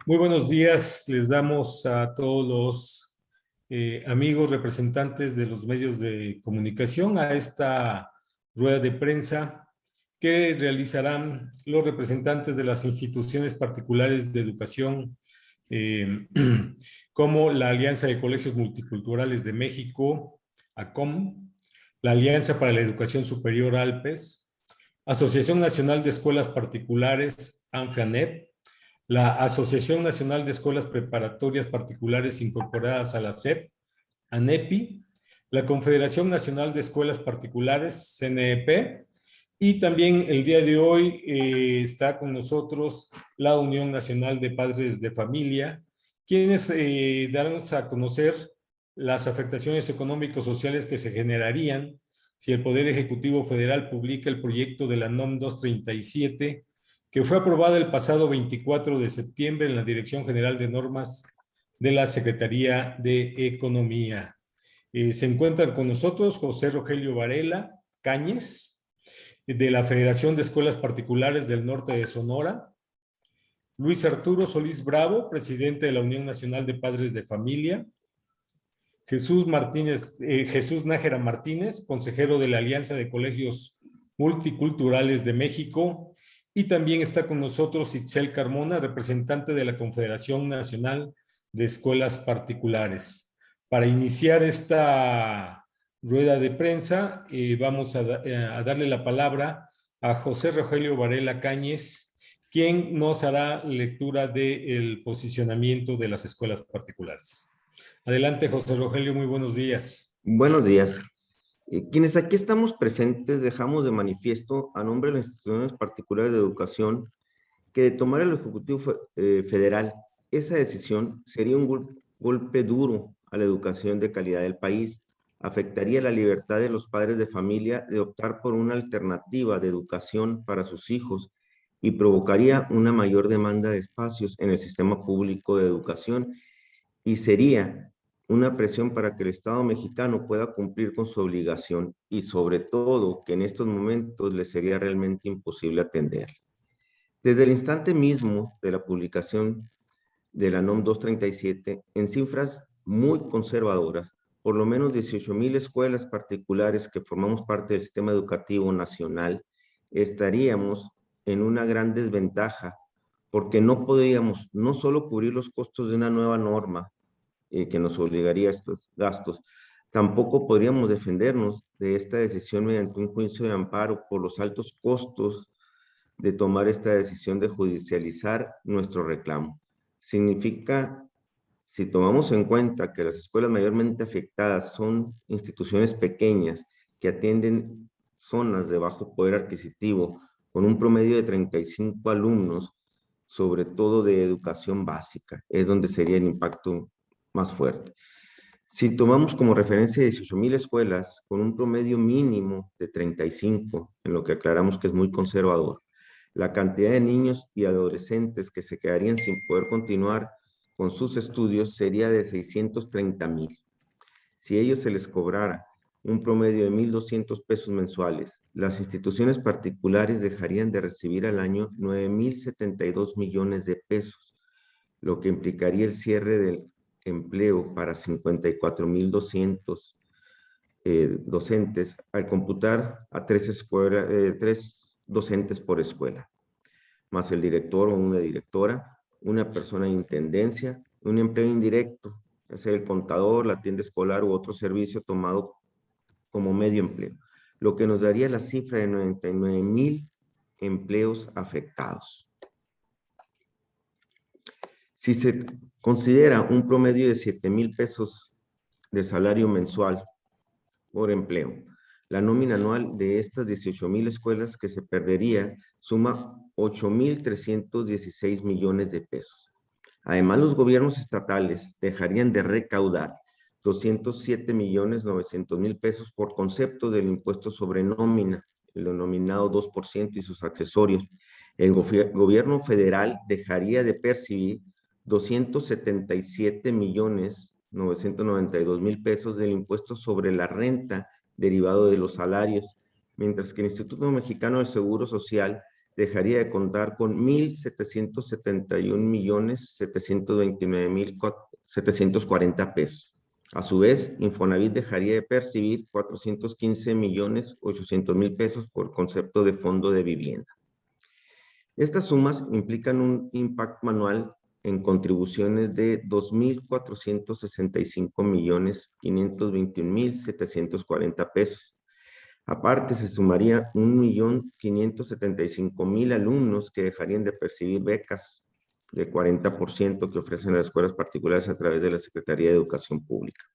Muy buenos días, les damos a todos los amigos representantes de los medios de comunicación a esta rueda de prensa que realizarán los representantes de las instituciones particulares de educación, eh, como la Alianza de Colegios Multiculturales de México, ACOM, la Alianza para la Educación Superior ALPES, Asociación Nacional de Escuelas Particulares, ANFRANEP, la Asociación Nacional de Escuelas Preparatorias Particulares Incorporadas a la SEP, ANEPI, la Confederación Nacional de Escuelas Particulares, CNEP, y también el día de hoy está con nosotros la Unión Nacional de Padres de Familia, quienes darán a conocer las afectaciones económico-sociales que se generarían si el Poder Ejecutivo Federal publica el proyecto de la NOM 237, que fue aprobada el pasado 24 de septiembre en la Dirección General de Normas de la Secretaría de Economía. Se encuentran con nosotros José Rogelio Varela Cáñez, de la Federación de Escuelas Particulares del Norte de Sonora, Luis Arturo Solís Bravo, presidente de la Unión Nacional de Padres de Familia, Jesús Nájera Martínez, consejero de la Alianza de Colegios Multiculturales de México, y también está con nosotros Itzel Carmona, representante de la Confederación Nacional de Escuelas Particulares. Para iniciar esta rueda de prensa, vamos a darle la palabra a José Rogelio Varela Cáñez, quien nos hará lectura del posicionamiento de las escuelas particulares. Adelante, José Rogelio, muy buenos días. Buenos días. Quienes aquí estamos presentes dejamos de manifiesto a nombre de las instituciones particulares de educación que de tomar el Ejecutivo Federal esa decisión sería un golpe duro a la educación de calidad del país, afectaría la libertad de los padres de familia de optar por una alternativa de educación para sus hijos y provocaría una mayor demanda de espacios en el sistema público de educación y sería una presión para que el Estado mexicano pueda cumplir con su obligación y sobre todo que en estos momentos le sería realmente imposible atender. Desde el instante mismo de la publicación de la NOM 237, en cifras muy conservadoras, por lo menos 18,000 escuelas particulares que formamos parte del sistema educativo nacional, estaríamos en una gran desventaja porque no podríamos no solo cubrir los costos de una nueva norma, que nos obligaría a estos gastos. Tampoco podríamos defendernos de esta decisión mediante un juicio de amparo por los altos costos de tomar esta decisión de judicializar nuestro reclamo. Significa, si tomamos en cuenta que las escuelas mayormente afectadas son instituciones pequeñas que atienden zonas de bajo poder adquisitivo con un promedio de 35 alumnos, sobre todo de educación básica, es donde sería el impacto más fuerte. Si tomamos como referencia 18,000 escuelas con un promedio mínimo de 35, en lo que aclaramos que es muy conservador, la cantidad de niños y adolescentes que se quedarían sin poder continuar con sus estudios sería de 630,000. Si a ellos se les cobrara un promedio de 1,200 pesos mensuales, las instituciones particulares dejarían de recibir al año 9,072 millones de pesos, lo que implicaría el cierre del empleo para 54,200 docentes, al computar a tres docentes por escuela, más el director o una directora, una persona de intendencia, un empleo indirecto, ya sea el contador, la tienda escolar u otro servicio tomado como medio empleo, lo que nos daría la cifra de 99,000 empleos afectados. Si se considera un promedio de 7,000 pesos de salario mensual por empleo, la nómina anual de estas 18,000 escuelas que se perdería suma 8,316 millones de pesos. Además, los gobiernos estatales dejarían de recaudar 207,900,000 pesos por concepto del impuesto sobre nómina, el denominado 2% y sus accesorios. El gobierno federal dejaría de percibir 277,992,000 pesos del impuesto sobre la renta derivado de los salarios, mientras que el Instituto Mexicano del Seguro Social dejaría de contar con 1.771.729.740 pesos. A su vez, Infonavit dejaría de percibir 415.800.000 pesos por concepto de fondo de vivienda. Estas sumas implican un impacto anual en contribuciones de 2.465.521.740 pesos. Aparte, se sumaría 1.575.000 alumnos que dejarían de percibir becas del 40% que ofrecen las escuelas particulares a través de la Secretaría de Educación Pública.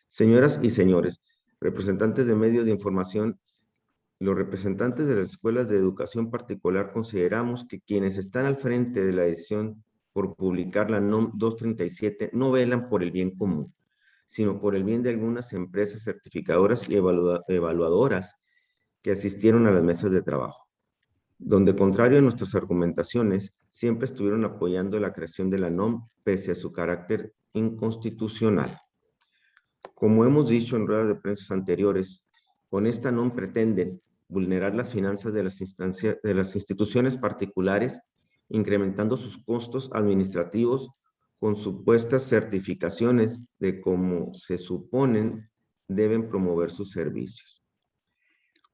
Señoras y señores, representantes de medios de información, los representantes de las escuelas de educación particular consideramos que quienes están al frente de la decisión por publicar la NOM 237 no velan por el bien común, sino por el bien de algunas empresas certificadoras y evaluadoras que asistieron a las mesas de trabajo, donde, contrario a nuestras argumentaciones, siempre estuvieron apoyando la creación de la NOM pese a su carácter inconstitucional. Como hemos dicho en ruedas de prensa anteriores, con esta NOM pretenden vulnerar las finanzas de las instituciones particulares, incrementando sus costos administrativos con supuestas certificaciones de cómo se suponen deben promover sus servicios.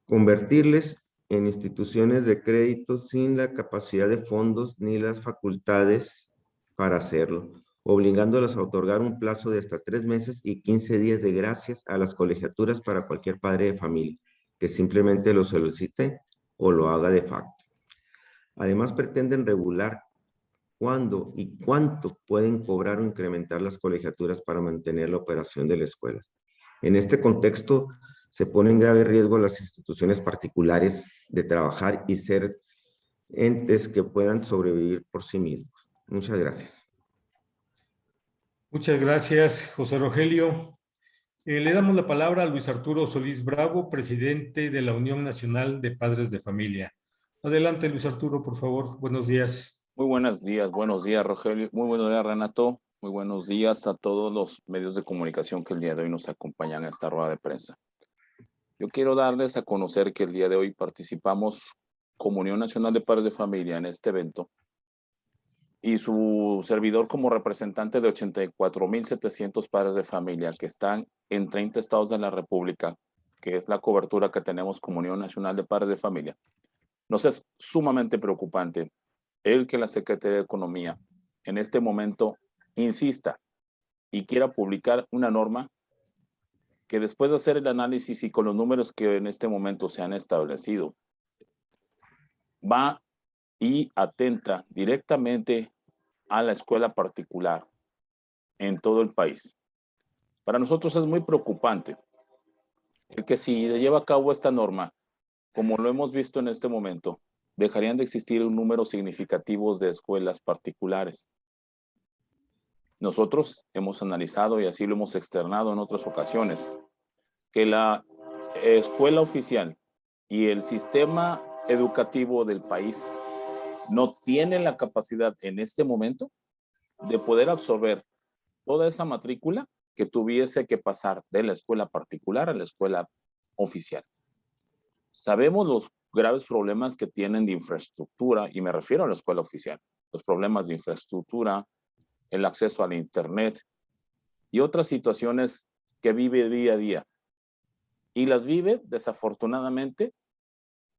Convertirles en instituciones de crédito sin la capacidad de fondos ni las facultades para hacerlo, obligándolas a otorgar un plazo de hasta 3 meses y 15 días de gracias a las colegiaturas para cualquier padre de familia que simplemente lo solicite o lo haga de facto. Además, pretenden regular cuándo y cuánto pueden cobrar o incrementar las colegiaturas para mantener la operación de las escuelas. En este contexto, se pone en grave riesgo las instituciones particulares de trabajar y ser entes que puedan sobrevivir por sí mismos. Muchas gracias. Muchas gracias, José Rogelio. Le damos la palabra a Luis Arturo Solís Bravo, presidente de la Unión Nacional de Padres de Familia. Adelante, Luis Arturo, por favor. Buenos días. Muy buenos días, Rogelio. Muy buenos días, Renato. Muy buenos días a todos los medios de comunicación que el día de hoy nos acompañan a esta rueda de prensa. Yo quiero darles a conocer que el día de hoy participamos como Unión Nacional de Padres de Familia en este evento y su servidor como representante de 84.700 padres de familia que están en 30 estados de la República, que es la cobertura que tenemos como Unión Nacional de Padres de Familia. Nos es sumamente preocupante el que la Secretaría de Economía en este momento insista y quiera publicar una norma que, después de hacer el análisis y con los números que en este momento se han establecido, va y atenta directamente a la escuela particular en todo el país. Para nosotros es muy preocupante el que, si se lleva a cabo esta norma, como lo hemos visto en este momento, dejarían de existir un número significativo de escuelas particulares. Nosotros hemos analizado, y así lo hemos externado en otras ocasiones, que la escuela oficial y el sistema educativo del país no tienen la capacidad en este momento de poder absorber toda esa matrícula que tuviese que pasar de la escuela particular a la escuela oficial. Sabemos los graves problemas que tienen de infraestructura, y me refiero a la escuela oficial, los problemas de infraestructura, el acceso al internet y otras situaciones que vive día a día. Y las vive, desafortunadamente,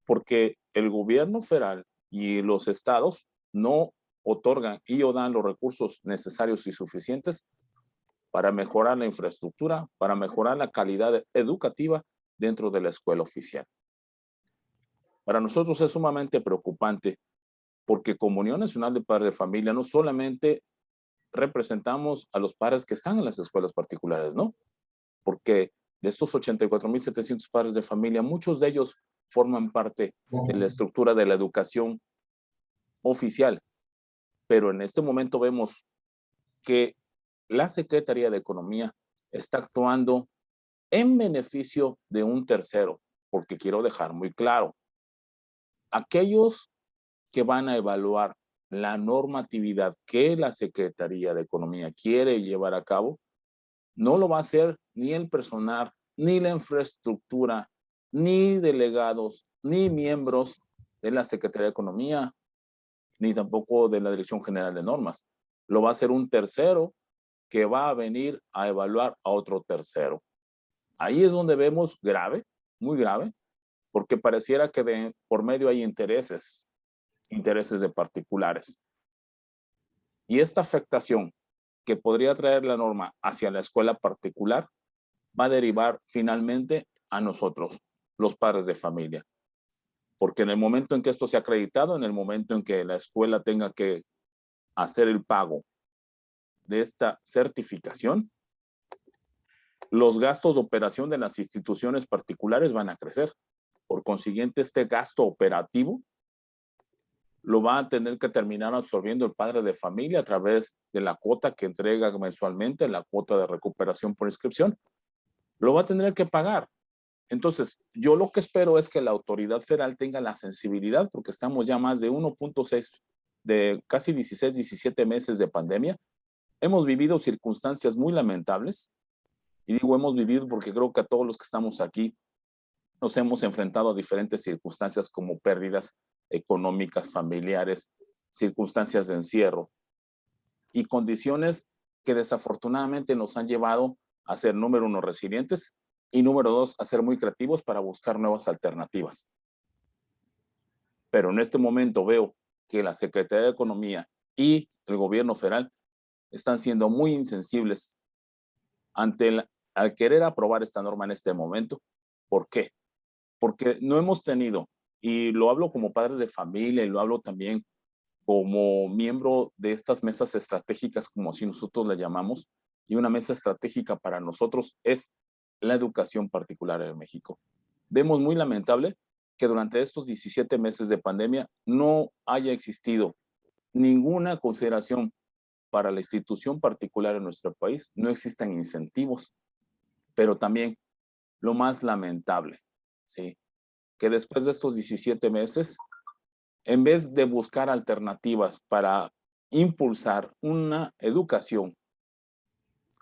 porque el gobierno federal y los estados no otorgan y o dan los recursos necesarios y suficientes para mejorar la infraestructura, para mejorar la calidad educativa dentro de la escuela oficial. Para nosotros es sumamente preocupante porque, como Unión Nacional de Padres de Familia, no solamente representamos a los padres que están en las escuelas particulares, ¿no? Porque de estos 84.700 padres de familia, muchos de ellos forman parte de la estructura de la educación oficial. Pero en este momento vemos que la Secretaría de Economía está actuando en beneficio de un tercero, porque quiero dejar muy claro, aquellos que van a evaluar la normatividad que la Secretaría de Economía quiere llevar a cabo, no lo va a hacer ni el personal, ni la infraestructura, ni delegados, ni miembros de la Secretaría de Economía, ni tampoco de la Dirección General de Normas. Lo va a hacer un tercero que va a venir a evaluar a otro tercero. Ahí es donde vemos grave, muy grave, porque pareciera que por medio hay intereses de particulares. Y esta afectación que podría traer la norma hacia la escuela particular va a derivar finalmente a nosotros, los padres de familia. Porque en el momento en que esto sea acreditado, en el momento en que la escuela tenga que hacer el pago de esta certificación, los gastos de operación de las instituciones particulares van a crecer. Por consiguiente, este gasto operativo lo va a tener que terminar absorbiendo el padre de familia a través de la cuota que entrega mensualmente, la cuota de recuperación por inscripción. Lo va a tener que pagar. Entonces, yo lo que espero es que la autoridad federal tenga la sensibilidad, porque estamos ya más de 1.6, de casi 16, 17 meses de pandemia. Hemos vivido circunstancias muy lamentables. Y digo hemos vivido porque creo que a todos los que estamos aquí nos hemos enfrentado a diferentes circunstancias como pérdidas económicas, familiares, circunstancias de encierro y condiciones que desafortunadamente nos han llevado a ser, número uno, resilientes y número dos, a ser muy creativos para buscar nuevas alternativas. Pero en este momento veo que la Secretaría de Economía y el gobierno federal están siendo muy insensibles al querer aprobar esta norma en este momento. ¿Por qué? Porque no hemos tenido, y lo hablo como padre de familia y lo hablo también como miembro de estas mesas estratégicas, como así nosotros le llamamos, y una mesa estratégica para nosotros es la educación particular en México. Vemos muy lamentable que durante estos 17 meses de pandemia no haya existido ninguna consideración para la institución particular en nuestro país, no existan incentivos, pero también lo más lamentable, ¿sí? Que después de estos 17 meses, en vez de buscar alternativas para impulsar una educación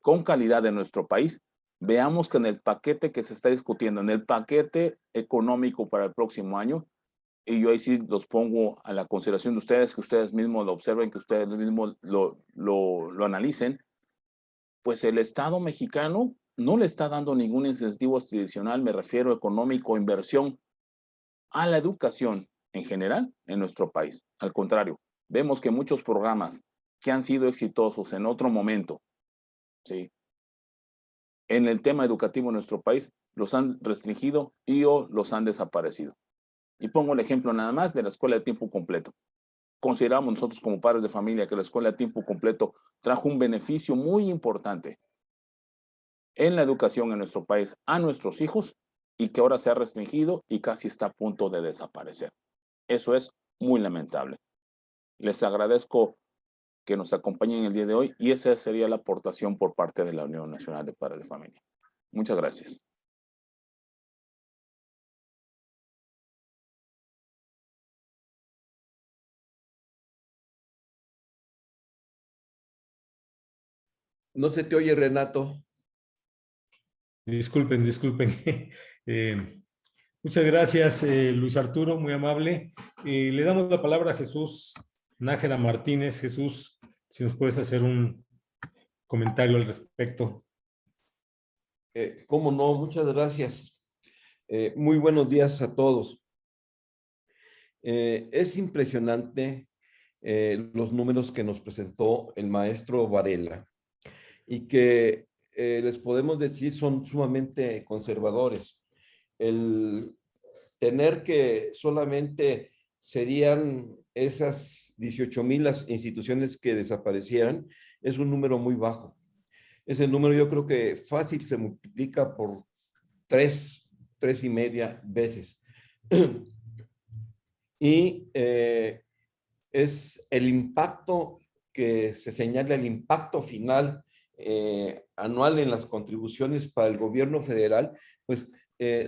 con calidad en nuestro país, veamos que en el paquete que se está discutiendo, en el paquete económico para el próximo año, y yo ahí sí los pongo a la consideración de ustedes, que ustedes mismos lo observen, que ustedes mismos lo analicen, pues el Estado mexicano no le está dando ningún incentivo adicional, me refiero económico, inversión, a la educación en general en nuestro país. Al contrario, vemos que muchos programas que han sido exitosos en otro momento, ¿sí?, en el tema educativo en nuestro país, los han restringido y o los han desaparecido. Y pongo el ejemplo nada más de la escuela de tiempo completo. Consideramos nosotros como padres de familia que la escuela de tiempo completo trajo un beneficio muy importante en la educación en nuestro país a nuestros hijos y que ahora se ha restringido y casi está a punto de desaparecer. Eso es muy lamentable. Les agradezco que nos acompañen el día de hoy y esa sería la aportación por parte de la Unión Nacional de Padres de Familia. Muchas gracias. No se te oye, Renato. Disculpen. Muchas gracias, Luis Arturo, muy amable. Le damos la palabra a Jesús Nájera Martínez. Jesús, si nos puedes hacer un comentario al respecto. Cómo no, muchas gracias. Muy buenos días a todos. Es impresionante los números que nos presentó el maestro Varela y que les podemos decir son sumamente conservadores. El tener que solamente serían esas 18,000 las instituciones que desaparecieran es un número muy bajo. Ese número yo creo que fácil se multiplica por 3.5 veces. Y es el impacto que se señala, el impacto final anual en las contribuciones para el gobierno federal, pues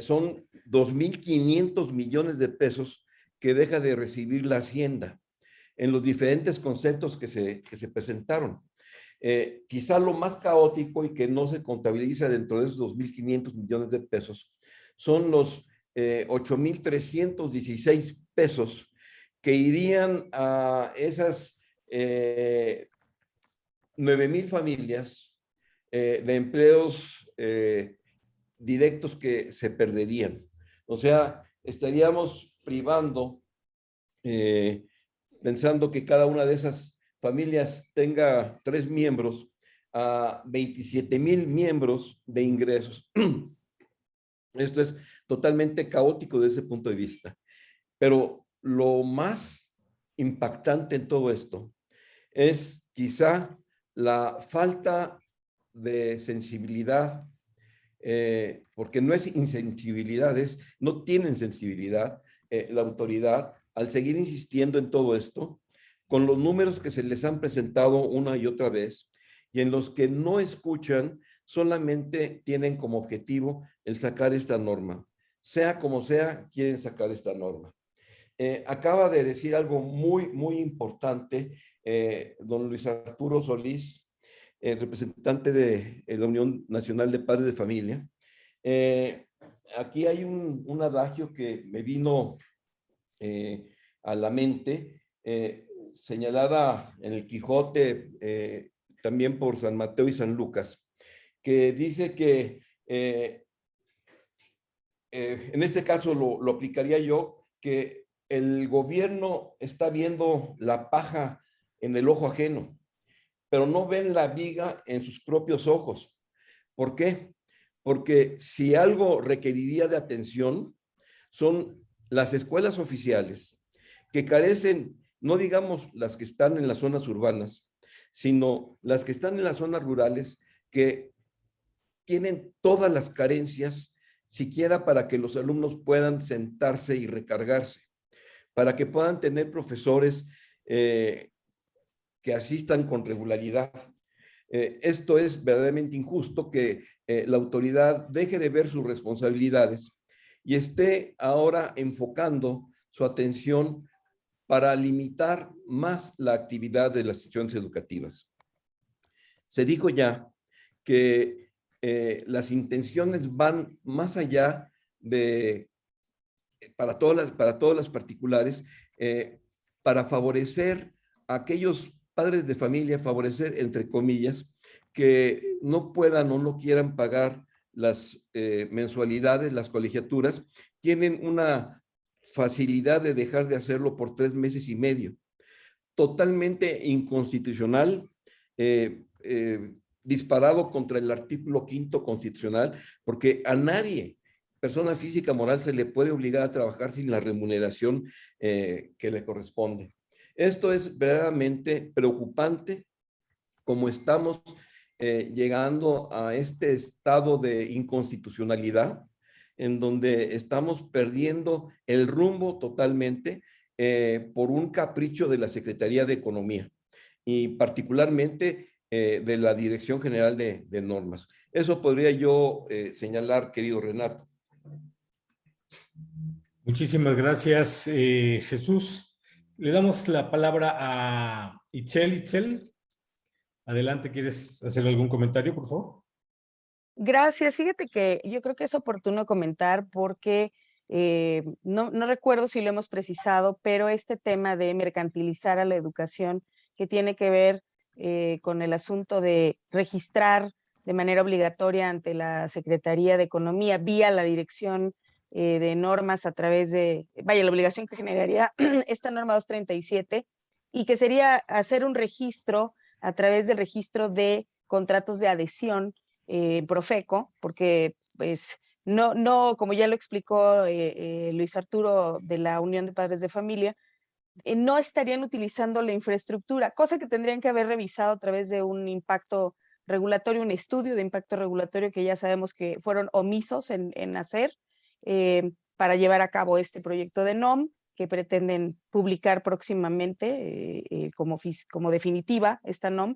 son 2.500 millones de pesos que deja de recibir la Hacienda en los diferentes conceptos que se presentaron. Quizá lo más caótico y que no se contabiliza dentro de esos 2.500 millones de pesos son los 8.316 pesos que irían a esas 9,000 familias de empleos directos que se perderían. O sea, estaríamos privando, pensando que cada una de esas familias tenga 3 miembros, a 27,000 miembros de ingresos. Esto es totalmente caótico desde ese punto de vista. Pero lo más impactante en todo esto es quizá la falta de sensibilidad, porque no es insensibilidad, no tienen sensibilidad la autoridad al seguir insistiendo en todo esto, con los números que se les han presentado una y otra vez, y en los que no escuchan, solamente tienen como objetivo el sacar esta norma. Sea como sea, quieren sacar esta norma. Acaba de decir algo muy, muy importante, don Luis Arturo Solís, representante de la Unión Nacional de Padres de Familia. Aquí hay un adagio que me vino a la mente, señalada en el Quijote, también por San Mateo y San Lucas, que dice que, en este caso lo aplicaría yo, que el gobierno está viendo la paja en el ojo ajeno, pero no ven la viga en sus propios ojos. ¿Por qué? Porque si algo requeriría de atención, son las escuelas oficiales que carecen, no digamos las que están en las zonas urbanas, sino las que están en las zonas rurales, que tienen todas las carencias, siquiera para que los alumnos puedan sentarse y recargarse, para que puedan tener profesores que asistan con regularidad. Esto es verdaderamente injusto, que la autoridad deje de ver sus responsabilidades y esté ahora enfocando su atención para limitar más la actividad de las instituciones educativas. Se dijo ya que las intenciones van más allá de, para todas las particulares, para favorecer a aquellos padres de familia, favorecer, entre comillas, que no puedan o no quieran pagar las mensualidades, las colegiaturas, tienen una facilidad de dejar de hacerlo por 3 meses y medio. Totalmente inconstitucional, disparado contra el artículo 5º constitucional, porque a nadie, persona física moral, se le puede obligar a trabajar sin la remuneración que le corresponde. Esto es verdaderamente preocupante, como estamos llegando a este estado de inconstitucionalidad, en donde estamos perdiendo el rumbo totalmente por un capricho de la Secretaría de Economía y particularmente de la Dirección General de Normas. Eso podría yo señalar, querido Renato. Muchísimas gracias, Jesús. Le damos la palabra a Itzel. Itzel, adelante, ¿quieres hacer algún comentario, por favor? Gracias. Fíjate que yo creo que es oportuno comentar porque no recuerdo si lo hemos precisado, pero este tema de mercantilizar a la educación, que tiene que ver con el asunto de registrar de manera obligatoria ante la Secretaría de Economía vía la Dirección de Normas a través de, vaya, la obligación que generaría esta norma 237, y que sería hacer un registro a través del registro de contratos de adhesión Profeco, porque pues no, como ya lo explicó Luis Arturo de la Unión de Padres de Familia, no estarían utilizando la infraestructura, cosa que tendrían que haber revisado a través de un impacto regulatorio, un estudio de impacto regulatorio que ya sabemos que fueron omisos en hacer para llevar a cabo este proyecto de NOM que pretenden publicar próximamente como definitiva esta NOM.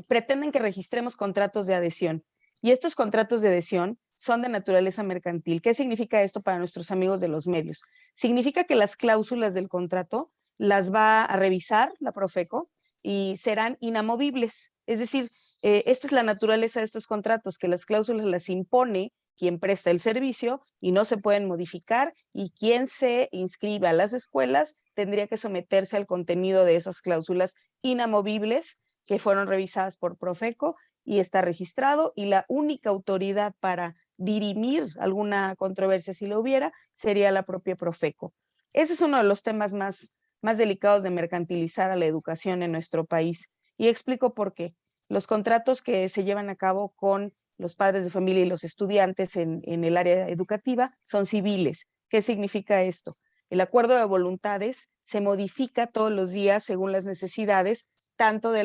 Pretenden que registremos contratos de adhesión, y estos contratos de adhesión son de naturaleza mercantil. ¿Qué significa esto para nuestros amigos de los medios? Significa que las cláusulas del contrato las va a revisar la Profeco y serán inamovibles. Es decir, esta es la naturaleza de estos contratos, que las cláusulas las impone quien presta el servicio y no se pueden modificar, y quien se inscriba a las escuelas tendría que someterse al contenido de esas cláusulas inamovibles que fueron revisadas por Profeco y está registrado, y la única autoridad para dirimir alguna controversia, si lo hubiera, sería la propia Profeco. Ese es uno de los temas más delicados de mercantilizar a la educación en nuestro país. Y explico por qué. Los contratos que se llevan a cabo con los padres de familia y los estudiantes en el área educativa son civiles. ¿Qué significa esto? El acuerdo de voluntades se modifica todos los días según las necesidades, tanto de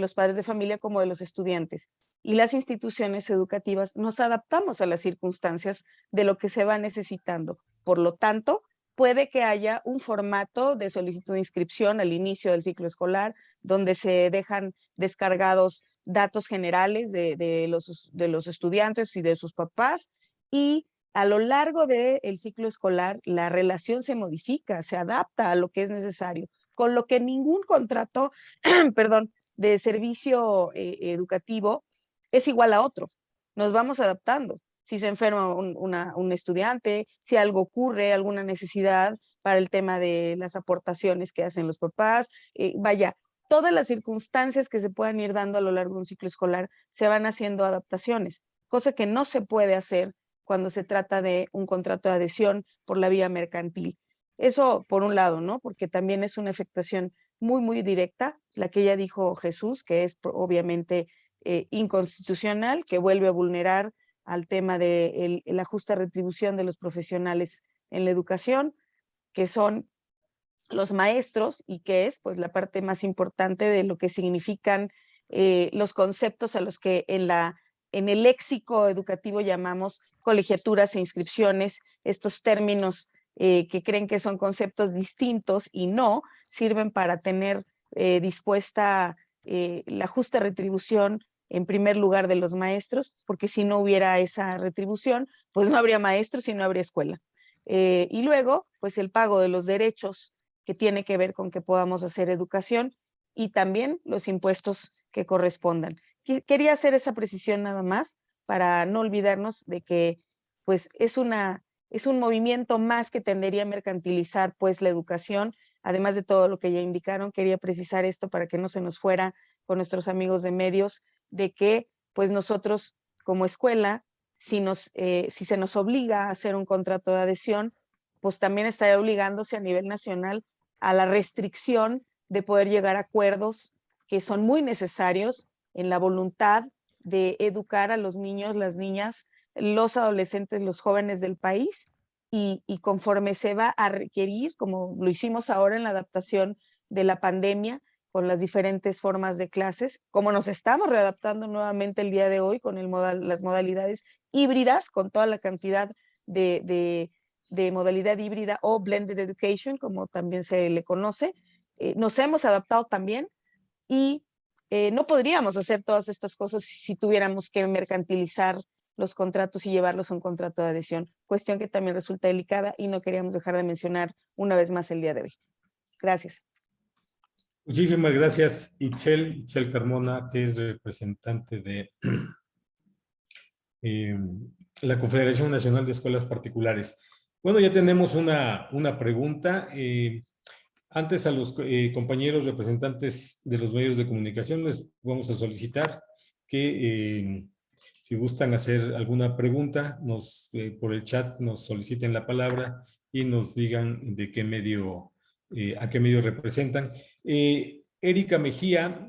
los padres de familia como de los estudiantes. Y las instituciones educativas nos adaptamos a las circunstancias de lo que se va necesitando. Por lo tanto, puede que haya un formato de solicitud de inscripción al inicio del ciclo escolar, donde se dejan descargados datos generales de los estudiantes y de sus papás, y a lo largo del ciclo escolar la relación se modifica, se adapta a lo que es necesario, con lo que ningún contrato perdón, de servicio educativo es igual a otro. Nos vamos adaptando. Si se enferma un estudiante, si algo ocurre, alguna necesidad para el tema de las aportaciones que hacen los papás, vaya, todas las circunstancias que se puedan ir dando a lo largo de un ciclo escolar se van haciendo adaptaciones, cosa que no se puede hacer cuando se trata de un contrato de adhesión por la vía mercantil. Eso por un lado, ¿no? Porque también es una afectación muy, muy directa, la que ya dijo Jesús, que es obviamente inconstitucional, que vuelve a vulnerar al tema de la justa retribución de los profesionales en la educación, que son los maestros, y que es pues la parte más importante de lo que significan los conceptos a los que en el léxico educativo llamamos colegiaturas e inscripciones, estos términos que creen que son conceptos distintos y no, sirven para tener dispuesta la justa retribución en primer lugar de los maestros, porque si no hubiera esa retribución, pues no habría maestros y no habría escuela. Y luego, pues el pago de los derechos que tiene que ver con que podamos hacer educación, y también los impuestos que correspondan. Quería hacer esa precisión nada más para no olvidarnos de que pues es un movimiento más que tendería a mercantilizar pues la educación, además de todo lo que ya indicaron. Quería precisar esto para que no se nos fuera con nuestros amigos de medios, de que pues nosotros como escuela, si se nos obliga a hacer un contrato de adhesión, pues también estaría obligándose a nivel nacional a la restricción de poder llegar a acuerdos que son muy necesarios en la voluntad de educar a los niños, las niñas, los adolescentes, los jóvenes del país, y conforme se va a requerir, como lo hicimos ahora en la adaptación de la pandemia, con las diferentes formas de clases, como nos estamos readaptando nuevamente el día de hoy con las modalidades híbridas, con toda la cantidad de modalidad híbrida o blended education, como también se le conoce. Nos hemos adaptado también, y no podríamos hacer todas estas cosas si tuviéramos que mercantilizar los contratos y llevarlos a un contrato de adhesión, cuestión que también resulta delicada y no queríamos dejar de mencionar una vez más el día de hoy. Gracias. Muchísimas gracias, Itzel Carmona, que es representante de la Confederación Nacional de Escuelas Particulares. Bueno, ya tenemos una pregunta. Antes a los compañeros representantes de los medios de comunicación les vamos a solicitar que si gustan hacer alguna pregunta, por el chat nos soliciten la palabra y nos digan de qué medio, a qué medio representan. Erika Mejía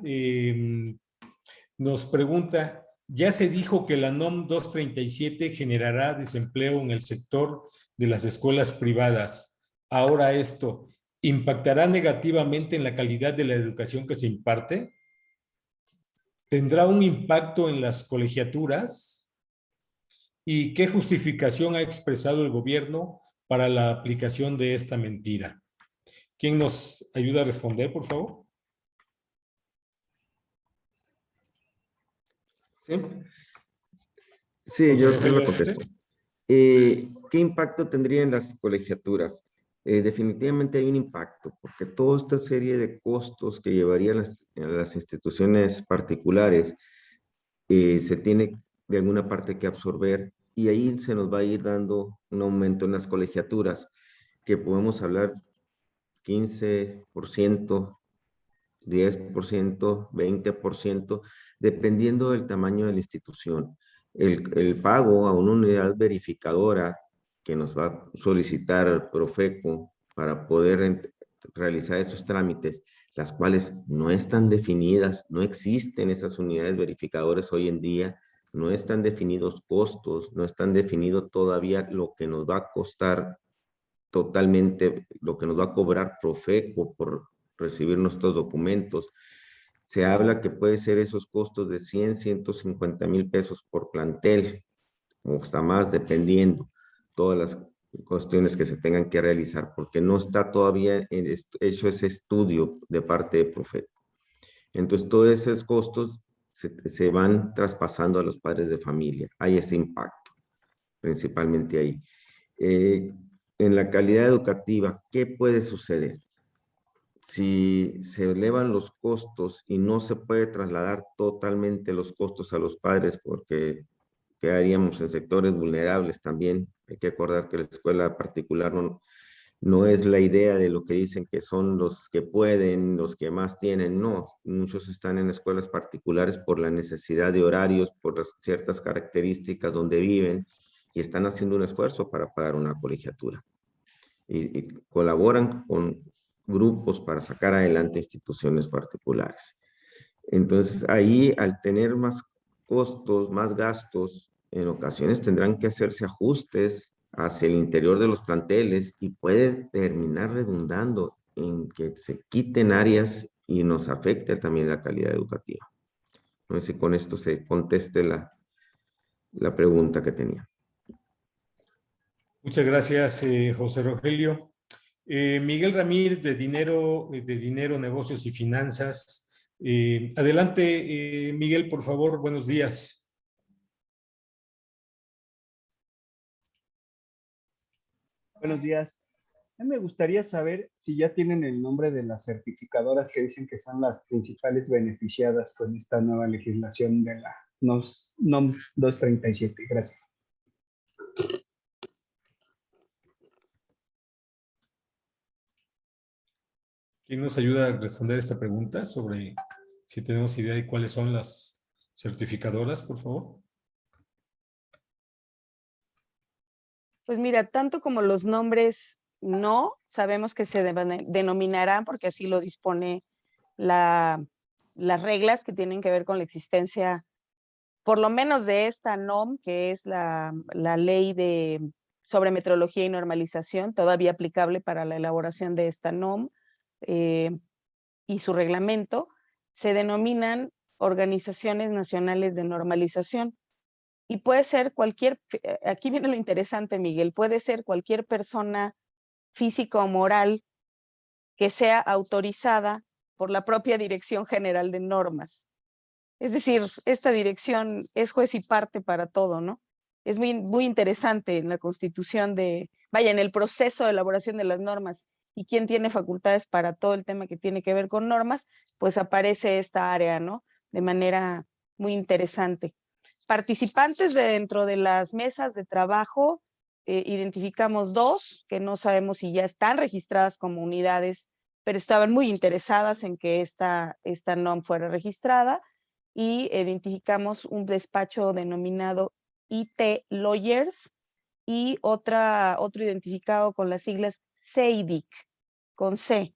nos pregunta: ya se dijo que la NOM 237 generará desempleo en el sector de las escuelas privadas. Ahora esto, ¿impactará negativamente en la calidad de la educación que se imparte? ¿Tendrá un impacto en las colegiaturas? ¿Y qué justificación ha expresado el gobierno para la aplicación de esta mentira? ¿Quién nos ayuda a responder, por favor? Sí, yo te lo contesto. ¿Qué impacto tendría en las colegiaturas? Definitivamente hay un impacto, porque toda esta serie de costos que llevarían las instituciones particulares se tiene de alguna parte que absorber y ahí se nos va a ir dando un aumento en las colegiaturas, que podemos hablar 15%, 10%, 20%, dependiendo del tamaño de la institución. El pago a una unidad verificadora que nos va a solicitar Profeco para poder realizar estos trámites, las cuales no están definidas, no existen esas unidades verificadoras hoy en día, no están definidos costos, no están definido todavía lo que nos va a costar totalmente, lo que nos va a cobrar Profeco por recibir nuestros documentos. Se habla que puede ser esos costos de 100, 150 mil pesos por plantel, o hasta más, dependiendo todas las cuestiones que se tengan que realizar, porque no está todavía hecho ese estudio de parte de Profeco. Entonces, todos esos costos se van traspasando a los padres de familia. Hay ese impacto, principalmente ahí. En la calidad educativa, ¿qué puede suceder? Si se elevan los costos y no se puede trasladar totalmente los costos a los padres, porque quedaríamos en sectores vulnerables también. Hay que acordar que la escuela particular no es la idea de lo que dicen que son los que pueden, los que más tienen. No, muchos están en escuelas particulares por la necesidad de horarios, por las ciertas características donde viven, y están haciendo un esfuerzo para pagar una colegiatura. Y colaboran con grupos para sacar adelante instituciones particulares. Entonces, ahí, al tener más costos, más gastos, en ocasiones tendrán que hacerse ajustes hacia el interior de los planteles y puede terminar redundando en que se quiten áreas y nos afecte también la calidad educativa. No sé si con esto se conteste la pregunta que tenía. Muchas gracias, José Rogelio. Miguel Ramírez, de Dinero, Negocios y Finanzas. Adelante, Miguel, por favor, buenos días. Buenos días. A mí me gustaría saber si ya tienen el nombre de las certificadoras que dicen que son las principales beneficiadas con esta nueva legislación de la NOM 237. Gracias. ¿Quién nos ayuda a responder esta pregunta sobre si tenemos idea de cuáles son las certificadoras, por favor? Pues mira, tanto como los nombres no, sabemos que se denominarán porque así lo dispone las reglas que tienen que ver con la existencia, por lo menos de esta NOM, que es la ley sobre metrología y normalización, todavía aplicable para la elaboración de esta NOM y su reglamento, se denominan organizaciones nacionales de normalización. Y puede ser aquí viene lo interesante, Miguel, puede ser cualquier persona física o moral que sea autorizada por la propia Dirección General de Normas. Es decir, esta dirección es juez y parte para todo, ¿no? Es muy, muy interesante en la constitución en el proceso de elaboración de las normas y quién tiene facultades para todo el tema que tiene que ver con normas, pues aparece esta área, ¿no? De manera muy interesante. Participantes dentro de las mesas de trabajo, identificamos 2 que no sabemos si ya están registradas como unidades, pero estaban muy interesadas en que esta NOM fuera registrada, y identificamos un despacho denominado IT Lawyers y otro identificado con las siglas CEIDIC, con C.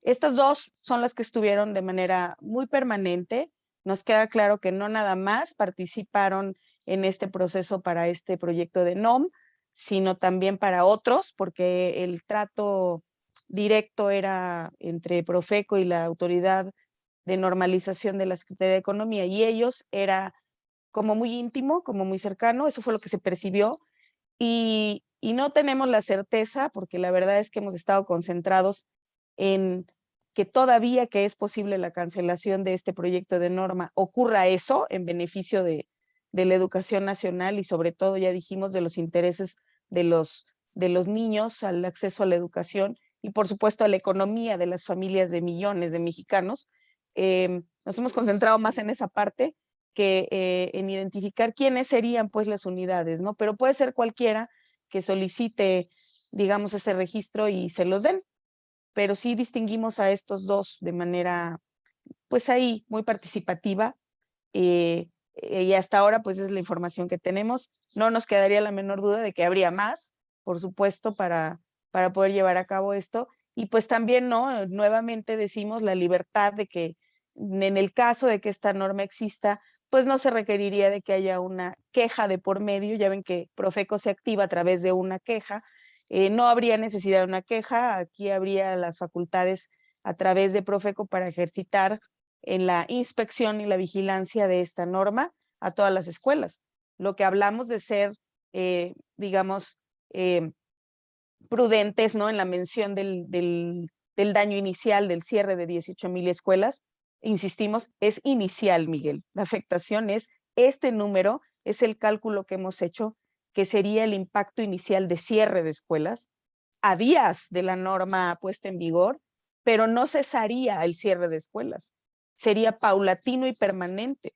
Estas 2 son las que estuvieron de manera muy permanente. Nos queda claro que no nada más participaron en este proceso para este proyecto de NOM, sino también para otros, porque el trato directo era entre Profeco y la Autoridad de Normalización de la Secretaría de Economía, y ellos era como muy íntimo, como muy cercano. Eso fue lo que se percibió, y no tenemos la certeza, porque la verdad es que hemos estado concentrados en que todavía que es posible la cancelación de este proyecto de norma, ocurra eso en beneficio de la educación nacional y sobre todo, ya dijimos, de los intereses de los niños al acceso a la educación y por supuesto a la economía de las familias de millones de mexicanos. Nos hemos concentrado más en esa parte, en identificar quiénes serían pues las unidades, ¿no? Pero puede ser cualquiera que solicite, digamos, ese registro y se los den. Pero sí distinguimos a estos dos de manera, pues ahí, muy participativa. Y hasta ahora, pues es la información que tenemos. No nos quedaría la menor duda de que habría más, por supuesto, para poder llevar a cabo esto. Y pues también, ¿no? Nuevamente decimos la libertad de que en el caso de que esta norma exista, pues no se requeriría de que haya una queja de por medio. Ya ven que Profeco se activa a través de una queja. No habría necesidad de una queja, aquí habría las facultades a través de Profeco para ejercitar en la inspección y la vigilancia de esta norma a todas las escuelas. Lo que hablamos de ser, digamos, prudentes, ¿no? En la mención del daño inicial, del cierre de 18,000 escuelas, insistimos, es inicial, Miguel. La afectación es este número, es el cálculo que hemos hecho, que sería el impacto inicial de cierre de escuelas a días de la norma puesta en vigor, pero no cesaría el cierre de escuelas. Sería paulatino y permanente,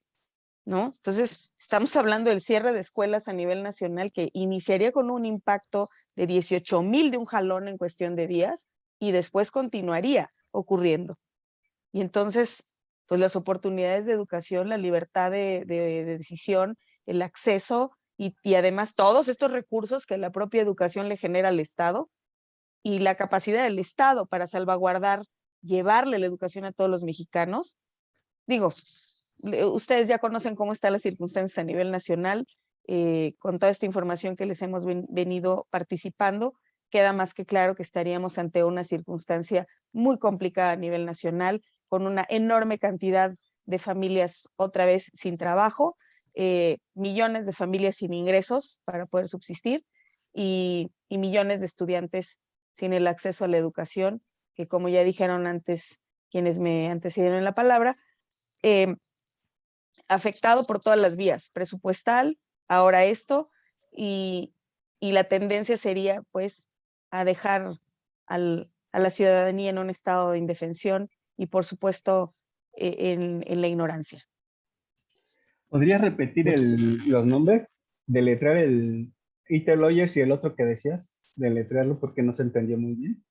¿no? Entonces, estamos hablando del cierre de escuelas a nivel nacional que iniciaría con un impacto de 18,000 de un jalón en cuestión de días y después continuaría ocurriendo. Y entonces, pues las oportunidades de educación, la libertad de decisión, el acceso y además todos estos recursos que la propia educación le genera al Estado y la capacidad del Estado para salvaguardar, llevarle la educación a todos los mexicanos. Digo, ustedes ya conocen cómo están las circunstancias a nivel nacional, con toda esta información que les hemos venido participando, queda más que claro que estaríamos ante una circunstancia muy complicada a nivel nacional, con una enorme cantidad de familias otra vez sin trabajo, millones de familias sin ingresos para poder subsistir y millones de estudiantes sin el acceso a la educación, que como ya dijeron antes quienes me antecedieron en la palabra, afectado por todas las vías, presupuestal, ahora esto, y la tendencia sería pues a dejar a la ciudadanía en un estado de indefensión y por supuesto en la ignorancia. ¿Podrías repetir los nombres? Deletrear el IT Lawyers y el otro que decías, deletrearlo porque no se entendió muy bien.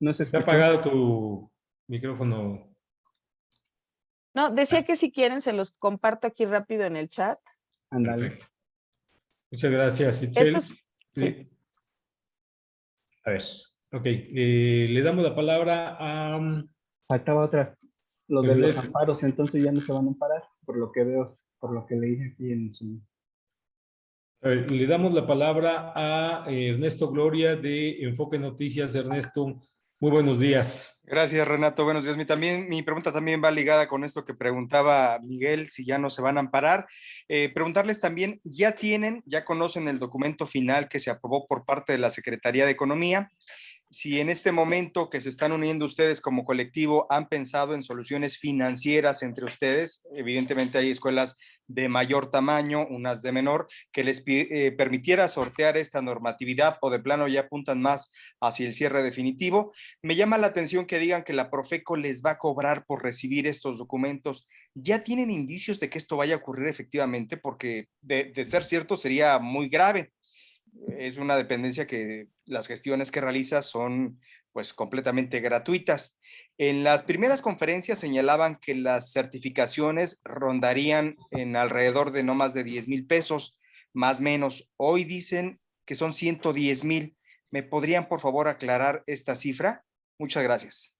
No se Está escuchó. apagado tu micrófono. No, decía que si quieren se los comparto aquí rápido en el chat. Ándale. Perfecto. Muchas gracias, Itzel. Estos, sí. A ver, ok. Le damos la palabra a Faltaba otra. Lo de los Ernesto. amparos, entonces ya no se van a amparar, por lo que veo, por lo que le dije aquí en su... A ver, le damos la palabra a Ernesto Gloria de Enfoque Noticias. Ernesto, muy buenos días. Gracias, Renato. Buenos días. Mi pregunta también va ligada con esto que preguntaba Miguel, si ya no se van a amparar. Preguntarles también, ya conocen el documento final que se aprobó por parte de la Secretaría de Economía. Si en este momento que se están uniendo ustedes como colectivo han pensado en soluciones financieras entre ustedes, evidentemente hay escuelas de mayor tamaño, unas de menor, que les permitiera sortear esta normatividad o de plano ya apuntan más hacia el cierre definitivo. Me llama la atención que digan que la Profeco les va a cobrar por recibir estos documentos. ¿Ya tienen indicios de que esto vaya a ocurrir efectivamente? Porque de ser cierto sería muy grave. Es una dependencia que las gestiones que realiza son pues completamente gratuitas. En las primeras conferencias señalaban que las certificaciones rondarían en alrededor de no más de 10,000 pesos, más o menos. Hoy dicen que son 110,000. ¿Me podrían por favor aclarar esta cifra? Muchas gracias.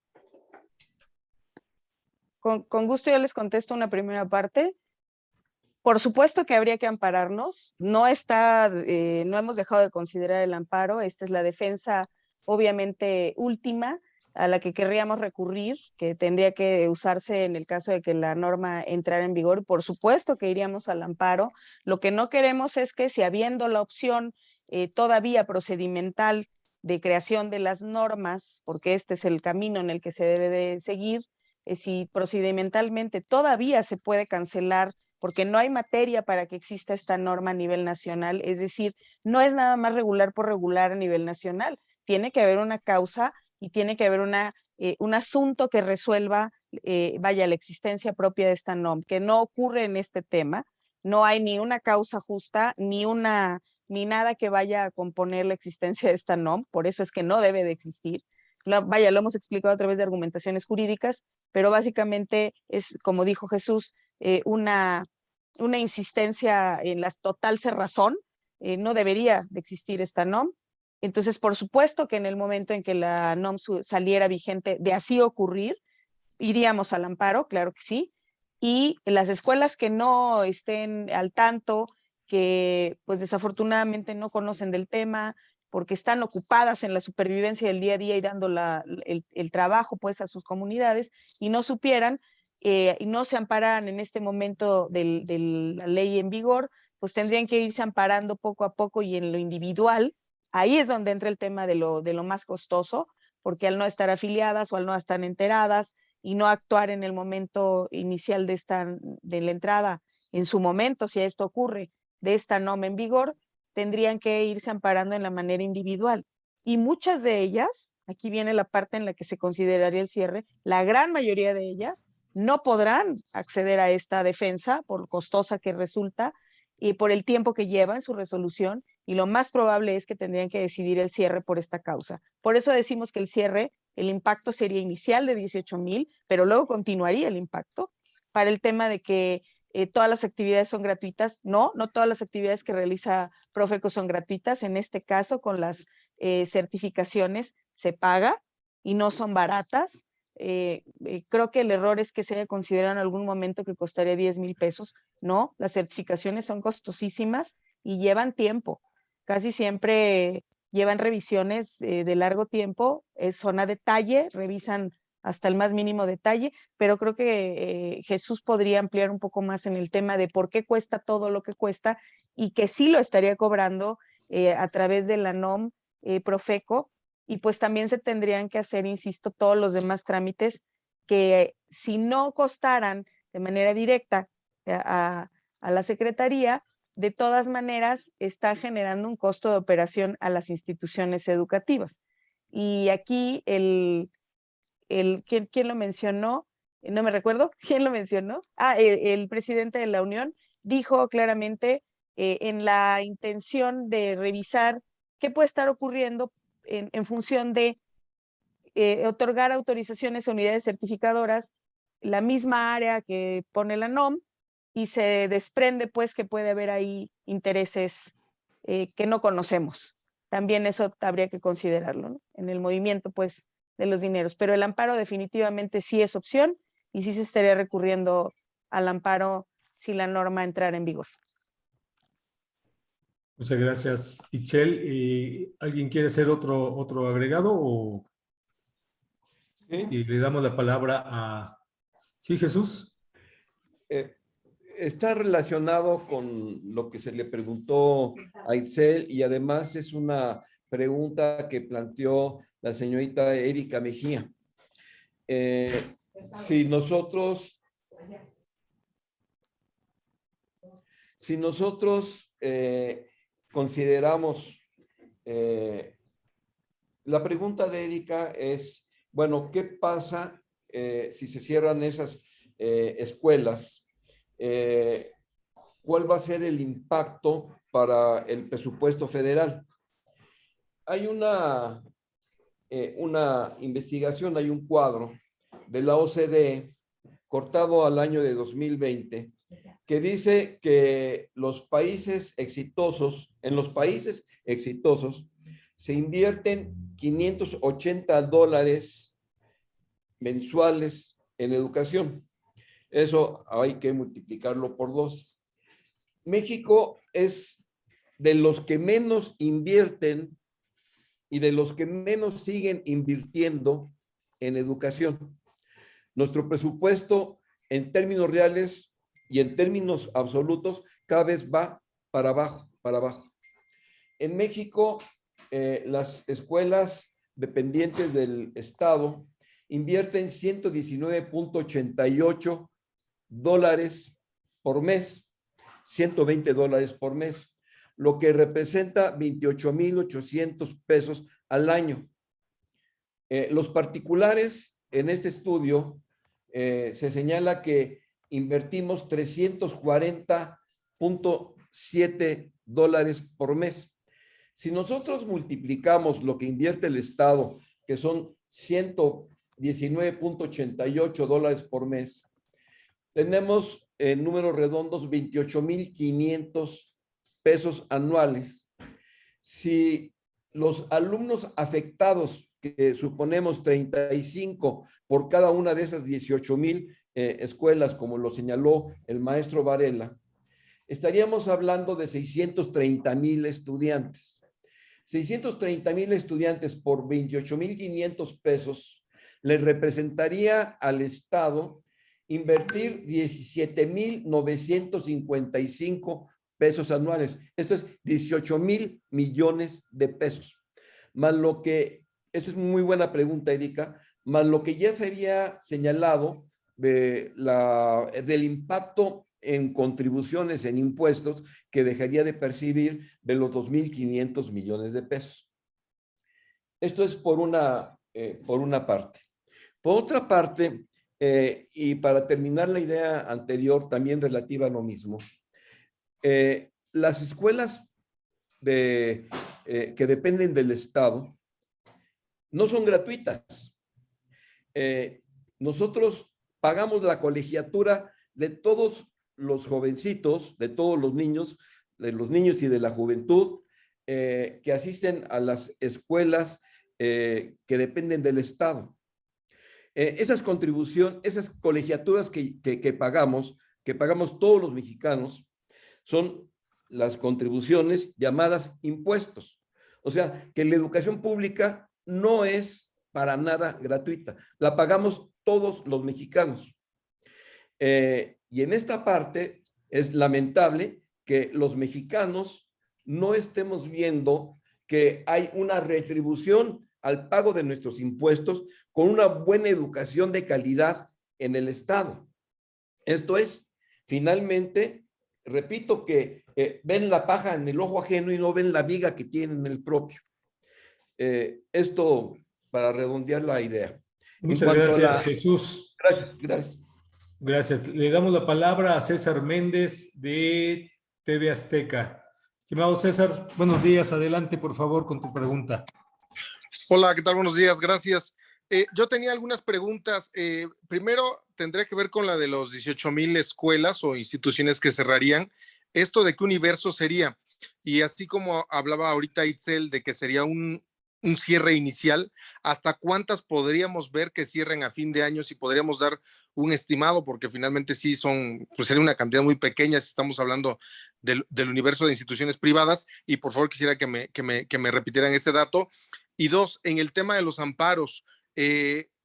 Con gusto yo les contesto una primera parte. Por supuesto que habría que ampararnos, no hemos dejado de considerar el amparo, esta es la defensa obviamente última a la que querríamos recurrir, que tendría que usarse en el caso de que la norma entrara en vigor. Por supuesto que iríamos al amparo. Lo que no queremos es que si habiendo la opción todavía procedimental de creación de las normas, porque este es el camino en el que se debe de seguir, si procedimentalmente todavía se puede cancelar porque no hay materia para que exista esta norma a nivel nacional, es decir, no es nada más regular por regular a nivel nacional, tiene que haber una causa y tiene que haber un asunto que resuelva, la existencia propia de esta NOM, que no ocurre en este tema. No hay ni una causa justa, ni nada que vaya a componer la existencia de esta NOM, por eso es que no debe de existir. Lo hemos explicado a través de argumentaciones jurídicas, pero básicamente es, como dijo Jesús, una insistencia en la total cerrazón. No debería de existir esta NOM. Entonces, por supuesto que en el momento en que la NOM saliera vigente, de así ocurrir, iríamos al amparo, claro que sí. Y las escuelas que no estén al tanto, que pues desafortunadamente no conocen del tema, porque están ocupadas en la supervivencia del día a día y dando el trabajo pues a sus comunidades, y no supieran, y no se ampararan en este momento de la ley en vigor, pues tendrían que irse amparando poco a poco y en lo individual. Ahí es donde entra el tema de lo más costoso, porque al no estar afiliadas o al no estar enteradas y no actuar en el momento inicial de la entrada, en su momento, si esto ocurre, de esta norma en vigor, tendrían que irse amparando en la manera individual. Y muchas de ellas, aquí viene la parte en la que se consideraría el cierre, la gran mayoría de ellas no podrán acceder a esta defensa por costosa que resulta y por el tiempo que lleva en su resolución, y lo más probable es que tendrían que decidir el cierre por esta causa. Por eso decimos que el cierre, el impacto sería inicial de 18,000, pero luego continuaría el impacto para el tema de que todas las actividades son gratuitas. No todas las actividades que realiza Profeco son gratuitas. En este caso, con las certificaciones se paga y no son baratas. Creo que el error es que se haya considerado en algún momento que costaría 10,000 pesos. No, las certificaciones son costosísimas y llevan tiempo. Casi siempre llevan revisiones de largo tiempo, son a detalle, revisan hasta el más mínimo detalle, pero creo que Jesús podría ampliar un poco más en el tema de por qué cuesta todo lo que cuesta y que sí lo estaría cobrando a través de la NOM Profeco, y pues también se tendrían que hacer, insisto, todos los demás trámites que si no costaran de manera directa a la Secretaría, de todas maneras está generando un costo de operación a las instituciones educativas. Y aquí ¿quién lo mencionó? No me recuerdo, ¿quién lo mencionó? El presidente de la Unión dijo claramente en la intención de revisar qué puede estar ocurriendo en función de otorgar autorizaciones a unidades certificadoras, la misma área que pone la NOM, y se desprende pues que puede haber ahí intereses que no conocemos. También eso habría que considerarlo, ¿no? En el movimiento pues de los dineros, pero el amparo definitivamente sí es opción y sí se estaría recurriendo al amparo si la norma entrara en vigor. Muchas gracias, Itzel. ¿Alguien quiere hacer otro agregado o y le damos la palabra a... Sí, Jesús. Está relacionado con lo que se le preguntó a Itzel y además es una pregunta que planteó la señorita Erika Mejía. Si nosotros consideramos, la pregunta de Erika es, bueno, ¿qué pasa si se cierran esas escuelas? ¿Cuál va a ser el impacto para el presupuesto federal? Hay una investigación, hay un cuadro de la OCDE cortado al año de 2020 que dice que en los países exitosos se invierten $580 mensuales en educación. Eso hay que multiplicarlo por 2. México es de los que menos invierten y de los que menos siguen invirtiendo en educación. Nuestro presupuesto en términos reales y en términos absolutos cada vez va para abajo, para abajo. En México, las escuelas dependientes del Estado invierten $119.88 por mes, $120 por mes, lo que representa 28,800 pesos al año. Los particulares en este estudio se señala que invertimos $340.7 por mes. Si nosotros multiplicamos lo que invierte el Estado, que son $119.88 por mes, tenemos en números redondos 28,500 pesos anuales. Si los alumnos afectados, que suponemos 35 por cada una de esas 18,000 escuelas, como lo señaló el maestro Varela, estaríamos hablando de 630,000 estudiantes. 630,000 estudiantes por 28,500 pesos le representaría al Estado invertir 17,955 pesos anuales. Esto es 18,000 millones de pesos. Más lo que, esa es muy buena pregunta, Erika, más lo que ya se había señalado del impacto en contribuciones, en impuestos, que dejaría de percibir de los 2,500 millones de pesos. Esto es por una parte. Por otra parte, y para terminar la idea anterior, también relativa a lo mismo, las escuelas que dependen del Estado no son gratuitas. Nosotros pagamos la colegiatura de todos los jovencitos, de todos los niños y de la juventud que asisten a las escuelas que dependen del Estado. Esas contribuciones, esas colegiaturas que pagamos todos los mexicanos, son las contribuciones llamadas impuestos. O sea, que la educación pública no es para nada gratuita. La pagamos todos los mexicanos. Y en esta parte es lamentable que los mexicanos no estemos viendo que hay una retribución al pago de nuestros impuestos con una buena educación de calidad en el Estado. Esto es, finalmente, repito que ven la paja en el ojo ajeno y no ven la viga que tienen en el propio. Esto para redondear la idea. Muchas gracias, Jesús. Gracias. Gracias. Le damos la palabra a César Méndez de TV Azteca. Estimado César, buenos días. Adelante, por favor, con tu pregunta. Hola, ¿qué tal? Buenos días, gracias. Yo tenía algunas preguntas. Primero, tendría que ver con la de los 18,000 escuelas o instituciones que cerrarían. ¿Esto de qué universo sería? Y así como hablaba ahorita Itzel de que sería un cierre inicial, ¿hasta cuántas podríamos ver que cierren a fin de año? Si podríamos dar un estimado, porque finalmente sí pues sería una cantidad muy pequeña si estamos hablando del universo de instituciones privadas. Y por favor quisiera que me repitieran ese dato. Y dos, en el tema de los amparos,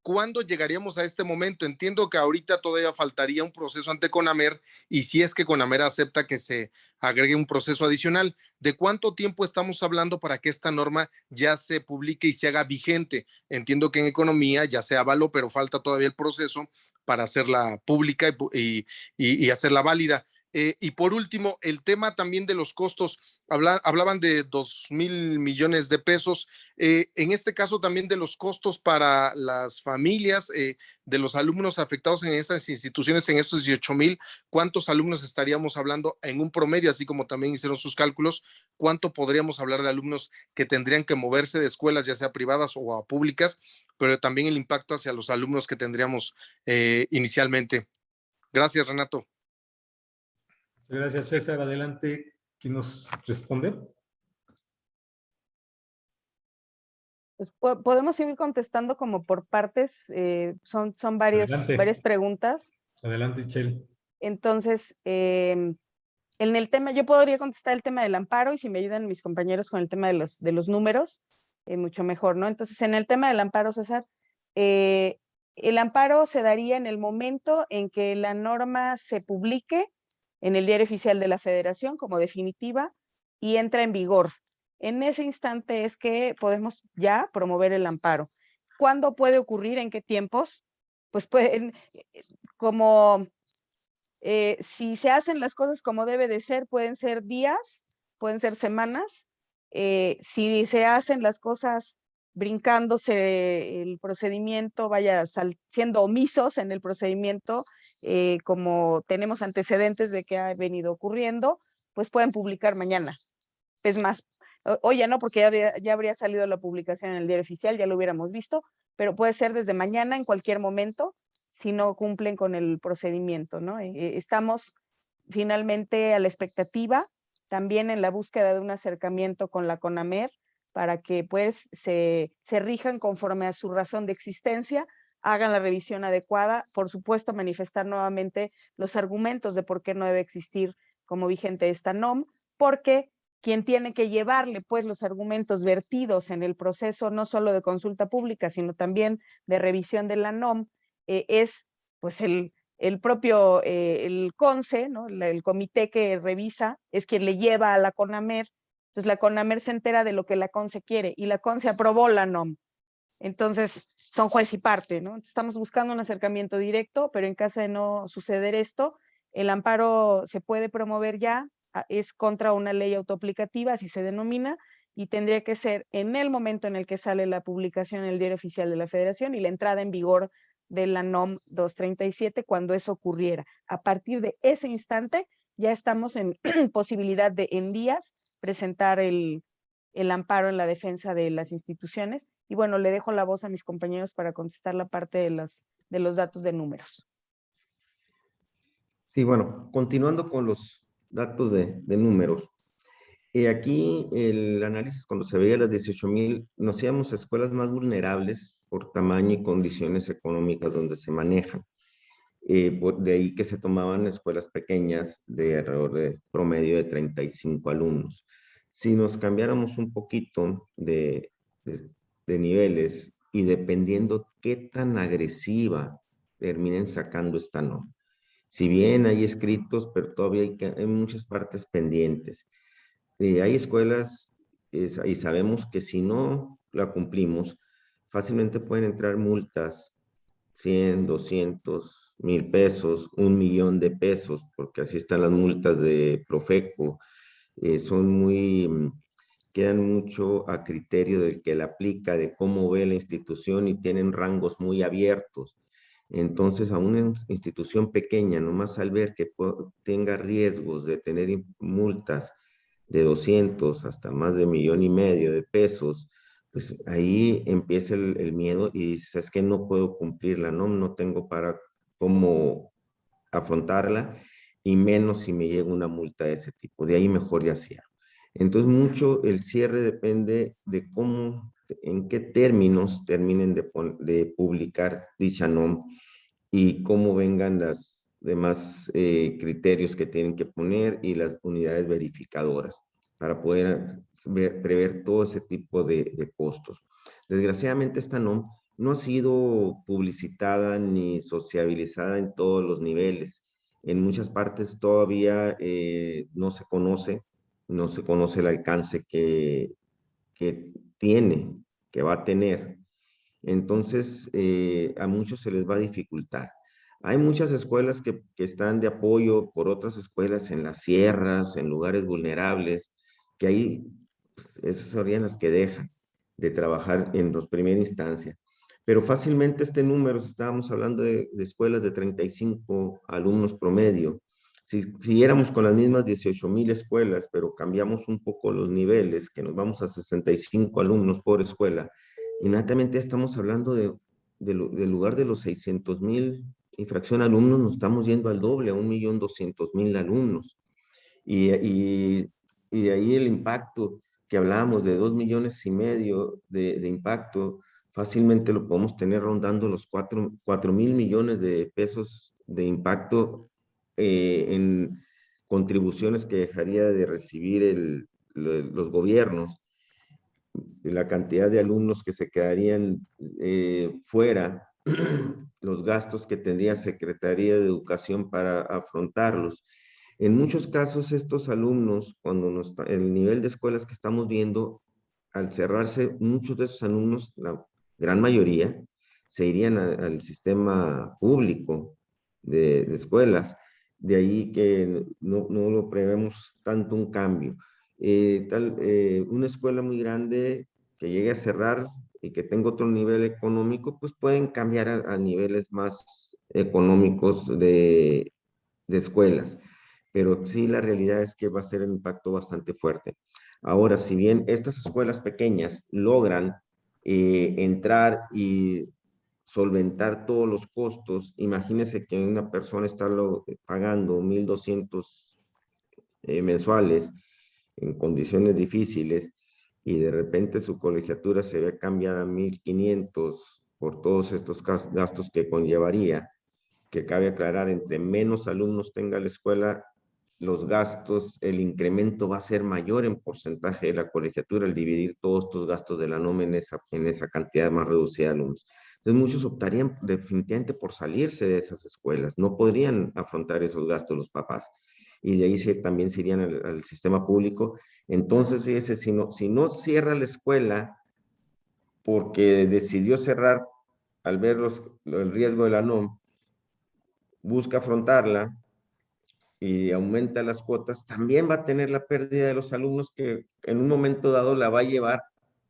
¿cuándo llegaríamos a este momento? Entiendo que ahorita todavía faltaría un proceso ante CONAMER, y si es que CONAMER acepta que se agregue un proceso adicional, ¿de cuánto tiempo estamos hablando para que esta norma ya se publique y se haga vigente? Entiendo que en economía ya se avaló, pero falta todavía el proceso para hacerla pública y hacerla válida. Y por último, el tema también de los costos, hablaban de 2,000 millones de pesos, en este caso también de los costos para las familias, de los alumnos afectados en estas instituciones, en estos 18,000, ¿cuántos alumnos estaríamos hablando en un promedio? Así como también hicieron sus cálculos, ¿cuánto podríamos hablar de alumnos que tendrían que moverse de escuelas, ya sea privadas o a públicas, pero también el impacto hacia los alumnos que tendríamos inicialmente? Gracias, Renato. Gracias, César. Adelante, ¿quién nos responde? Pues podemos seguir contestando como por partes, son varias preguntas. Adelante, Itzel. Entonces, en el tema, yo podría contestar el tema del amparo, y si me ayudan mis compañeros con el tema de los números, mucho mejor, ¿no? Entonces, en el tema del amparo, César, el amparo se daría en el momento en que la norma se publique en el Diario Oficial de la Federación como definitiva y entra en vigor. En ese instante es que podemos ya promover el amparo. ¿Cuándo puede ocurrir? ¿En qué tiempos? Pues pueden, como si se hacen las cosas como debe de ser, pueden ser días, pueden ser semanas. Si se hacen las cosas brincándose el procedimiento, siendo omisos en el procedimiento, como tenemos antecedentes de que ha venido ocurriendo, pues pueden publicar mañana. Es más, hoy ya no, porque ya habría salido la publicación en el diario oficial, ya lo hubiéramos visto, pero puede ser desde mañana, en cualquier momento, si no cumplen con el procedimiento, ¿no? Estamos finalmente a la expectativa, también en la búsqueda de un acercamiento con la CONAMER, para que pues se rijan conforme a su razón de existencia, hagan la revisión adecuada, por supuesto manifestar nuevamente los argumentos de por qué no debe existir como vigente esta NOM, porque quien tiene que llevarle pues los argumentos vertidos en el proceso no solo de consulta pública, sino también de revisión de la NOM, es pues el propio, el CONCE, ¿no? El comité que revisa, es quien le lleva a la CONAMER. Entonces la CONAMER se entera de lo que la CONCE quiere y la CONCE aprobó la NOM. Entonces son juez y parte, ¿no? Estamos buscando un acercamiento directo, pero en caso de no suceder esto, el amparo se puede promover ya, es contra una ley autoaplicativa, así se denomina, y tendría que ser en el momento en el que sale la publicación en el Diario Oficial de la Federación y la entrada en vigor de la NOM 237 cuando eso ocurriera. A partir de ese instante ya estamos en posibilidad de en días presentar el amparo en la defensa de las instituciones. Y bueno, le dejo la voz a mis compañeros para contestar la parte de los datos de números. Sí, bueno, continuando con los datos de números. Aquí el análisis, cuando se veía las 18,000, nos íbamos a escuelas más vulnerables por tamaño y condiciones económicas donde se manejan. De ahí que se tomaban escuelas pequeñas de alrededor de promedio de 35 alumnos. Si nos cambiáramos un poquito de niveles y dependiendo qué tan agresiva terminen sacando esta norma. Si bien hay escritos, pero todavía hay muchas partes pendientes. Hay escuelas y sabemos que si no la cumplimos, fácilmente pueden entrar multas 100, 200, 1,000 pesos, 1,000,000 de pesos, porque así están las multas de Profeco. Quedan mucho a criterio del que la aplica, de cómo ve la institución y tienen rangos muy abiertos. Entonces, a una institución pequeña, nomás al ver que tenga riesgos de tener multas de 200 hasta más de 1,500,000 de pesos, pues ahí empieza el miedo y dices, es que no puedo cumplirla, no tengo para cómo afrontarla, y menos si me llega una multa de ese tipo. De ahí mejor ya cierro. Entonces, mucho el cierre depende de cómo, en qué términos terminen de publicar dicha NOM y cómo vengan las demás criterios que tienen que poner y las unidades verificadoras para poder prever todo ese tipo de costos. Desgraciadamente esta NOM no ha sido publicitada ni sociabilizada en todos los niveles. En muchas partes todavía no se conoce el alcance que tiene, que va a tener. Entonces, a muchos se les va a dificultar. Hay muchas escuelas que están de apoyo por otras escuelas en las sierras, en lugares vulnerables, que ahí pues, esas serían las que dejan de trabajar en los primera instancia. Pero fácilmente este número, estábamos hablando de escuelas de 35 alumnos promedio. Si siguiéramos con las mismas 18,000 escuelas, pero cambiamos un poco los niveles, que nos vamos a 65 alumnos por escuela, inmediatamente estamos hablando del lugar de los 600,000 y fracción alumnos, nos estamos yendo al doble, a 1,200,000 alumnos. Y de ahí el impacto que hablábamos de 2,5 millones de impacto, fácilmente lo podemos tener rondando los 4,000 millones de pesos de impacto en contribuciones que dejaría de recibir los gobiernos, la cantidad de alumnos que se quedarían fuera, los gastos que tendría Secretaría de Educación para afrontarlos. En muchos casos estos alumnos, cuando el nivel de escuelas que estamos viendo, al cerrarse, muchos de esos alumnos, la gran mayoría, se irían al sistema público de escuelas. De ahí que no lo prevemos tanto un cambio. Una escuela muy grande que llegue a cerrar, y que tenga otro nivel económico, pues pueden cambiar a niveles más económicos de escuelas. Pero sí, la realidad es que va a ser un impacto bastante fuerte. Ahora, si bien estas escuelas pequeñas logran entrar y solventar todos los costos, imagínese que una persona está pagando 1,200 mensuales en condiciones difíciles y de repente su colegiatura se ve cambiada a 1,500 por todos estos gastos que conllevaría, que cabe aclarar, entre menos alumnos tenga la escuela, los gastos, el incremento va a ser mayor en porcentaje de la colegiatura al dividir todos estos gastos de la NOM en esa cantidad más reducida de alumnos. Entonces muchos optarían definitivamente por salirse de esas escuelas, no podrían afrontar esos gastos los papás y de ahí también se irían al sistema público. Entonces, fíjese, si no cierra la escuela porque decidió cerrar al ver el riesgo de la NOM, busca afrontarla y aumenta las cuotas, también va a tener la pérdida de los alumnos que en un momento dado la va a llevar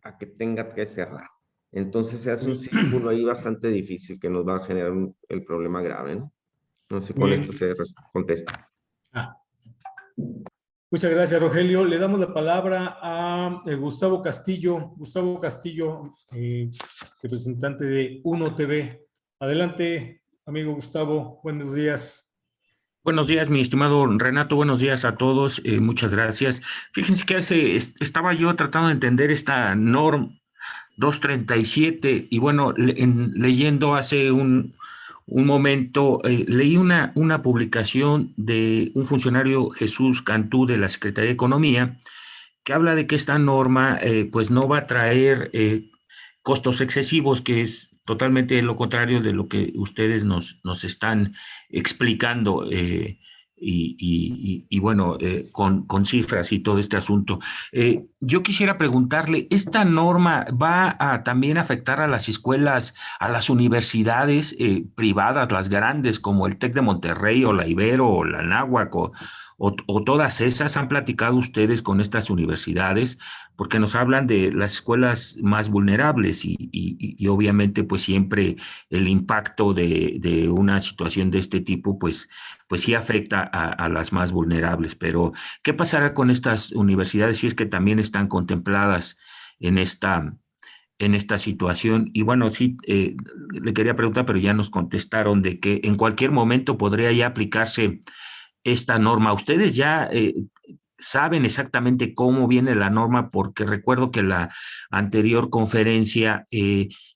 a que tenga que cerrar. Entonces se hace un círculo ahí bastante difícil que nos va a generar el problema grave, ¿no? No sé si con esto se contesta. Muchas gracias, Rogelio. Le damos la palabra a Gustavo Castillo. Gustavo Castillo, representante de Uno TV. Adelante, amigo Gustavo. Buenos días. Buenos días, mi estimado Renato. Buenos días a todos. Muchas gracias. Fíjense que estaba yo tratando de entender esta NORM 237 y bueno, leyendo hace un momento, leí una publicación de un funcionario, Jesús Cantú, de la Secretaría de Economía, que habla de que esta norma pues no va a traer costos excesivos, que es totalmente lo contrario de lo que ustedes nos están explicando y bueno, con cifras y todo este asunto. Yo quisiera preguntarle, ¿esta norma va a también afectar a las escuelas, a las universidades privadas, las grandes, como el TEC de Monterrey o la Ibero o la Anáhuac o todas esas? ¿Han platicado ustedes con estas universidades? Porque nos hablan de las escuelas más vulnerables y obviamente pues siempre el impacto de una situación de este tipo pues sí afecta a las más vulnerables. Pero ¿qué pasará con estas universidades si es que también están contempladas en esta situación? Y bueno, sí, le quería preguntar, pero ya nos contestaron de que en cualquier momento podría ya aplicarse esta norma. ¿Ustedes ya saben exactamente cómo viene la norma? Porque recuerdo que la anterior conferencia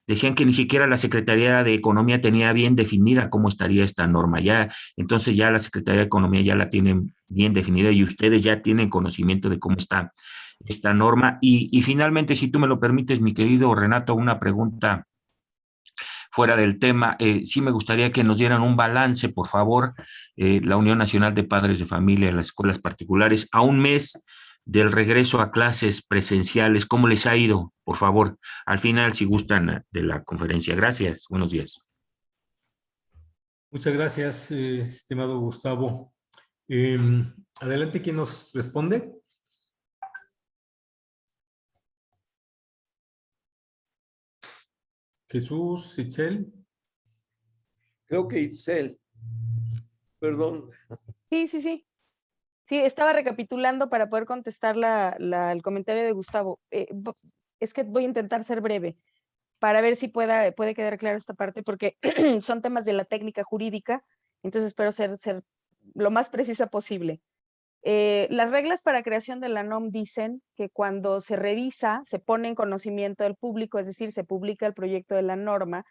decían que ni siquiera la Secretaría de Economía tenía bien definida cómo estaría esta norma. Ya, entonces ya la Secretaría de Economía ya la tienen bien definida y ustedes ya tienen conocimiento de cómo está esta norma. Y finalmente, si tú me lo permites, mi querido Renato, una pregunta fuera del tema. Sí me gustaría que nos dieran un balance, por favor, la Unión Nacional de Padres de Familia de las Escuelas Particulares, a un mes del regreso a clases presenciales. ¿Cómo les ha ido? Por favor, al final, si gustan, de la conferencia. Gracias. Buenos días. Muchas gracias, estimado Gustavo. Adelante, ¿quién nos responde? Jesús, Itzel. Creo que Itzel. Perdón. Sí. Sí, estaba recapitulando para poder contestar el comentario de Gustavo. Es que voy a intentar ser breve para ver si puede quedar clara esta parte, porque son temas de la técnica jurídica, entonces espero ser lo más precisa posible. Las reglas para creación de la NOM dicen que cuando se revisa, se pone en conocimiento del público, es decir, se publica el proyecto de la norma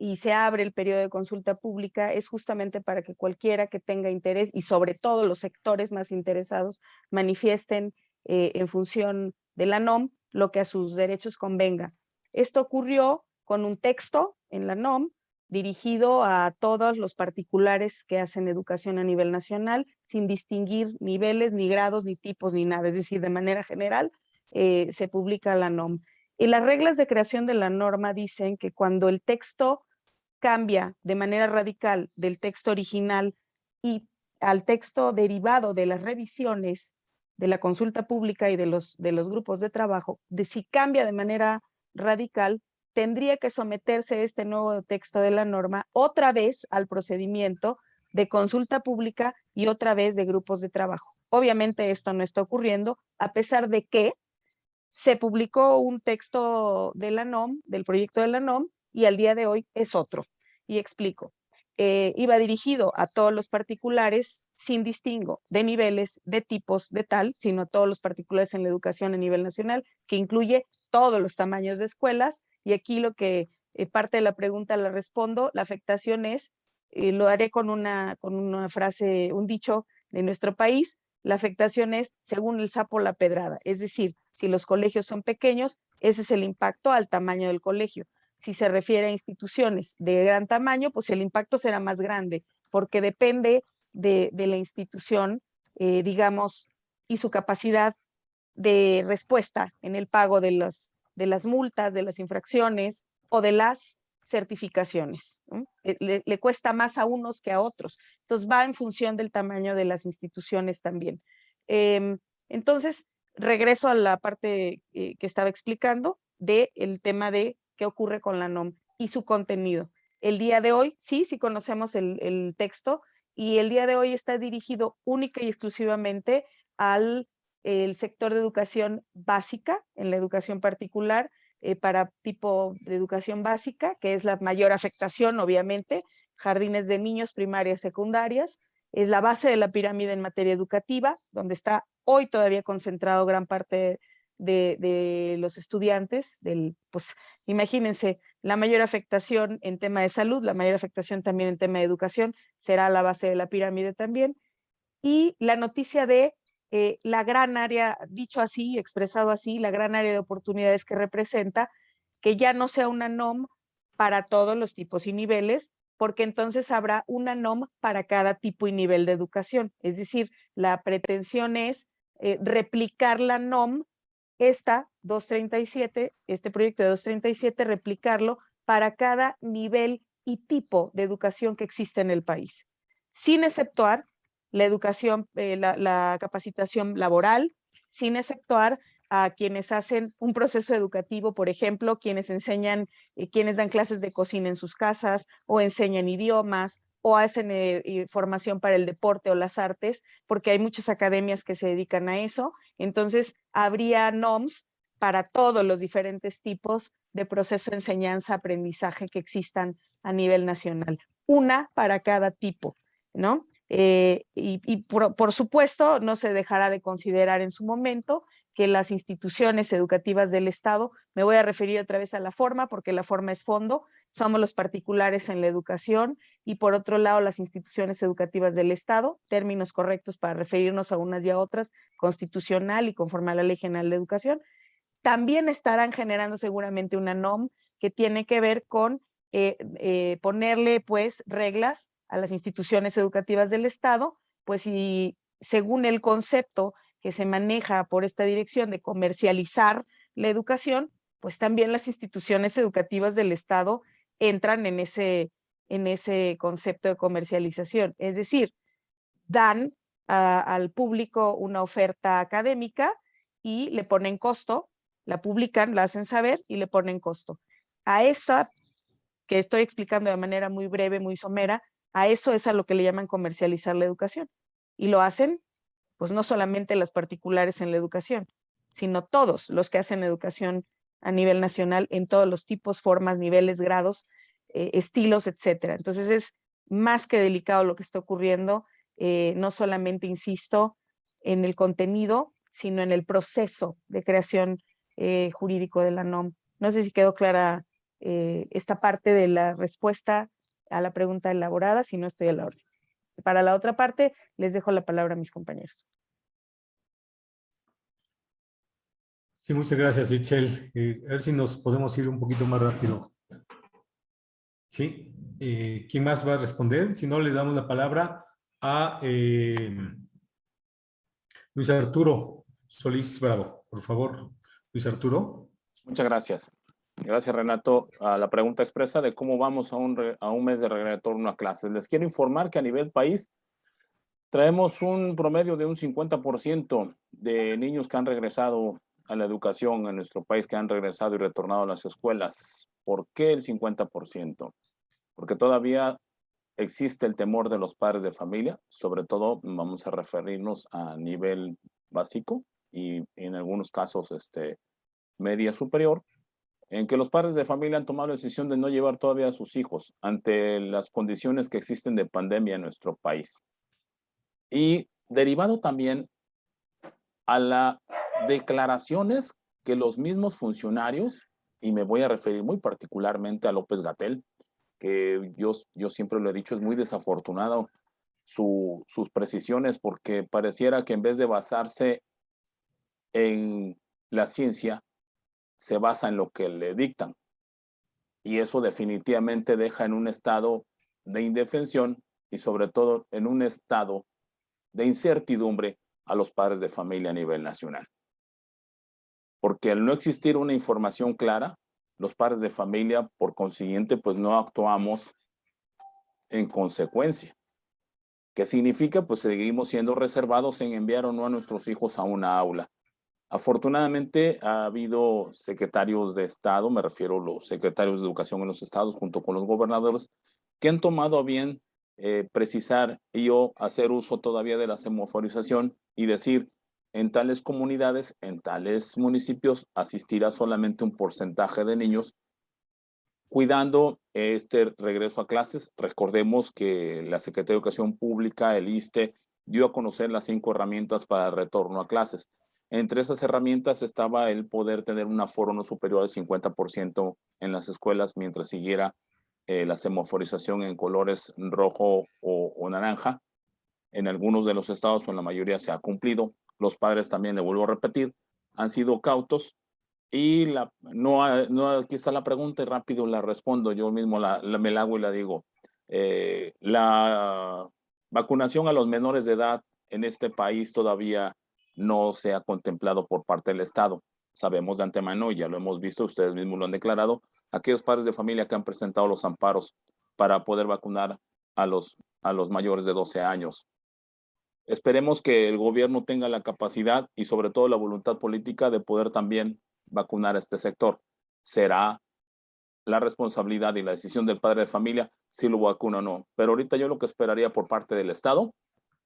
y se abre el periodo de consulta pública, es justamente para que cualquiera que tenga interés y sobre todo los sectores más interesados manifiesten en función de la NOM lo que a sus derechos convenga. Esto ocurrió con un texto en la NOM dirigido a todos los particulares que hacen educación a nivel nacional, sin distinguir niveles, ni grados, ni tipos, ni nada. Es decir, de manera general se publica la NOM. Y las reglas de creación de la norma dicen que cuando el texto cambia de manera radical del texto original y al texto derivado de las revisiones de la consulta pública y de los grupos de trabajo, si cambia de manera radical, tendría que someterse este nuevo texto de la norma otra vez al procedimiento de consulta pública y otra vez de grupos de trabajo. Obviamente esto no está ocurriendo, a pesar de que se publicó un texto de la NOM, del proyecto de la NOM, y al día de hoy es otro. Y explico. Iba dirigido a todos los particulares sin distingo de niveles, de tipos, de tal, sino a todos los particulares en la educación a nivel nacional, que incluye todos los tamaños de escuelas. Y aquí lo que parte de la pregunta la respondo, la afectación es, lo haré con una frase, un dicho de nuestro país, la afectación es según el sapo la pedrada, es decir, si los colegios son pequeños, ese es el impacto al tamaño del colegio. Si se refiere a instituciones de gran tamaño, pues el impacto será más grande, porque depende de la institución, digamos, y su capacidad de respuesta en el pago de las multas, de las infracciones o de las certificaciones, ¿no? Le cuesta más a unos que a otros. Entonces va en función del tamaño de las instituciones también. Entonces, regreso a la parte que estaba explicando del tema de qué ocurre con la NOM y su contenido. El día de hoy, sí conocemos el texto, y el día de hoy está dirigido única y exclusivamente al el sector de educación básica, en la educación particular, para tipo de educación básica, que es la mayor afectación, obviamente, jardines de niños, primarias, secundarias, es la base de la pirámide en materia educativa, donde está hoy todavía concentrado gran parte de los estudiantes, pues imagínense, la mayor afectación en tema de salud, la mayor afectación también en tema de educación, será la base de la pirámide también. Y la noticia de la gran área, dicho así, expresado así, la gran área de oportunidades que representa, que ya no sea una NOM para todos los tipos y niveles, porque entonces habrá una NOM para cada tipo y nivel de educación. Es decir, la pretensión es replicar la NOM, esta 237, este proyecto de 237, replicarlo para cada nivel y tipo de educación que existe en el país, sin exceptuar la educación, la capacitación laboral, sin exceptuar a quienes hacen un proceso educativo, por ejemplo, quienes enseñan, quienes dan clases de cocina en sus casas, o enseñan idiomas, o hacen formación para el deporte o las artes, porque hay muchas academias que se dedican a eso. Entonces, habría NOMs para todos los diferentes tipos de proceso de enseñanza-aprendizaje que existan a nivel nacional. Una para cada tipo, ¿no? Y por supuesto, no se dejará de considerar en su momento que las instituciones educativas del Estado, me voy a referir otra vez a la forma, porque la forma es fondo, somos los particulares en la educación, y por otro lado las instituciones educativas del Estado, términos correctos para referirnos a unas y a otras, constitucional y conforme a la Ley General de Educación, también estarán generando seguramente una NOM que tiene que ver con ponerle pues reglas a las instituciones educativas del Estado, pues y según el concepto que se maneja por esta dirección de comercializar la educación, pues también las instituciones educativas del Estado entran en ese concepto de comercialización. Es decir, dan al público una oferta académica y le ponen costo, la publican, la hacen saber y le ponen costo. A esa que estoy explicando de manera muy breve, muy somera, a eso es a lo que le llaman comercializar la educación. Y lo hacen, pues no solamente las particulares en la educación, sino todos los que hacen educación a nivel nacional en todos los tipos, formas, niveles, grados, estilos, etcétera. Entonces es más que delicado lo que está ocurriendo, no solamente, insisto, en el contenido, sino en el proceso de creación jurídico de la NOM. No sé si quedó clara esta parte de la respuesta a la pregunta elaborada, si no estoy a la orden. Para la otra parte, les dejo la palabra a mis compañeros. Sí, muchas gracias, Itzel. A ver si nos podemos ir un poquito más rápido. Sí, ¿quién más va a responder? Si no, le damos la palabra a Luis Arturo Solís Bravo. Por favor, Luis Arturo. Muchas gracias. Gracias, Renato. A la pregunta expresa de cómo vamos a un mes de retorno a clases. Les quiero informar que a nivel país traemos un promedio de un 50% de niños que han regresado a la educación en nuestro país que han regresado y retornado a las escuelas. ¿Por qué el 50%? Porque todavía existe el temor de los padres de familia, sobre todo vamos a referirnos a nivel básico y en algunos casos media superior, en que los padres de familia han tomado la decisión de no llevar todavía a sus hijos ante las condiciones que existen de pandemia en nuestro país. Y derivado también a las declaraciones que los mismos funcionarios, y me voy a referir muy particularmente a López-Gatell, que yo siempre lo he dicho, es muy desafortunado sus precisiones, porque pareciera que en vez de basarse en la ciencia, se basa en lo que le dictan. Y eso definitivamente deja en un estado de indefensión y sobre todo en un estado de incertidumbre a los padres de familia a nivel nacional. Porque al no existir una información clara, los padres de familia, por consiguiente, pues no actuamos en consecuencia. ¿Qué significa? Pues seguimos siendo reservados en enviar o no a nuestros hijos a una aula. Afortunadamente ha habido secretarios de Estado, me refiero a los secretarios de Educación en los estados, junto con los gobernadores, que han tomado a bien precisar y o hacer uso todavía de la semaforización y decir, en tales comunidades, en tales municipios, asistirá solamente un porcentaje de niños, cuidando este regreso a clases. Recordemos que la Secretaría de Educación Pública, el ISSSTE, dio a conocer las 5 herramientas para el retorno a clases. Entre esas herramientas estaba el poder tener un aforo no superior al 50% en las escuelas mientras siguiera la semaforización en colores rojo o naranja. En algunos de los estados o en la mayoría se ha cumplido. Los padres también, le vuelvo a repetir, han sido cautos. Y aquí está la pregunta y rápido la respondo. Yo mismo me la hago y la digo. La vacunación a los menores de edad en este país todavía no se ha contemplado por parte del Estado. Sabemos de antemano, y ya lo hemos visto, ustedes mismos lo han declarado, aquellos padres de familia que han presentado los amparos para poder vacunar a los mayores de 12 años. Esperemos que el gobierno tenga la capacidad y sobre todo la voluntad política de poder también vacunar a este sector. Será la responsabilidad y la decisión del padre de familia si lo vacuna o no. Pero ahorita yo lo que esperaría por parte del Estado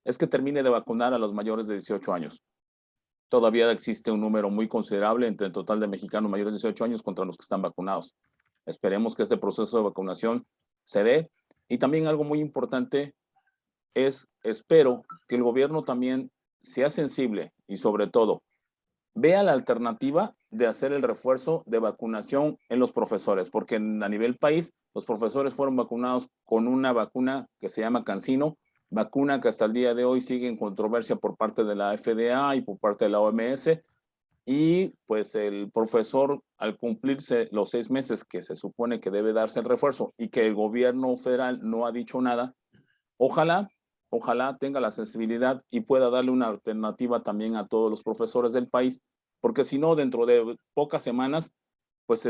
es que termine de vacunar a los mayores de 18 años. Todavía existe un número muy considerable entre el total de mexicanos mayores de 18 años contra los que están vacunados. Esperemos que este proceso de vacunación se dé. Y también algo muy importante es, espero que el gobierno también sea sensible y sobre todo vea la alternativa de hacer el refuerzo de vacunación en los profesores, porque a nivel país los profesores fueron vacunados con una vacuna que se llama CanSino, vacuna que hasta el día de hoy sigue en controversia por parte de la FDA y por parte de la OMS, y pues el profesor, al cumplirse los 6 meses que se supone que debe darse el refuerzo y que el gobierno federal no ha dicho nada, ojalá tenga la sensibilidad y pueda darle una alternativa también a todos los profesores del país, porque si no, dentro de pocas semanas, pues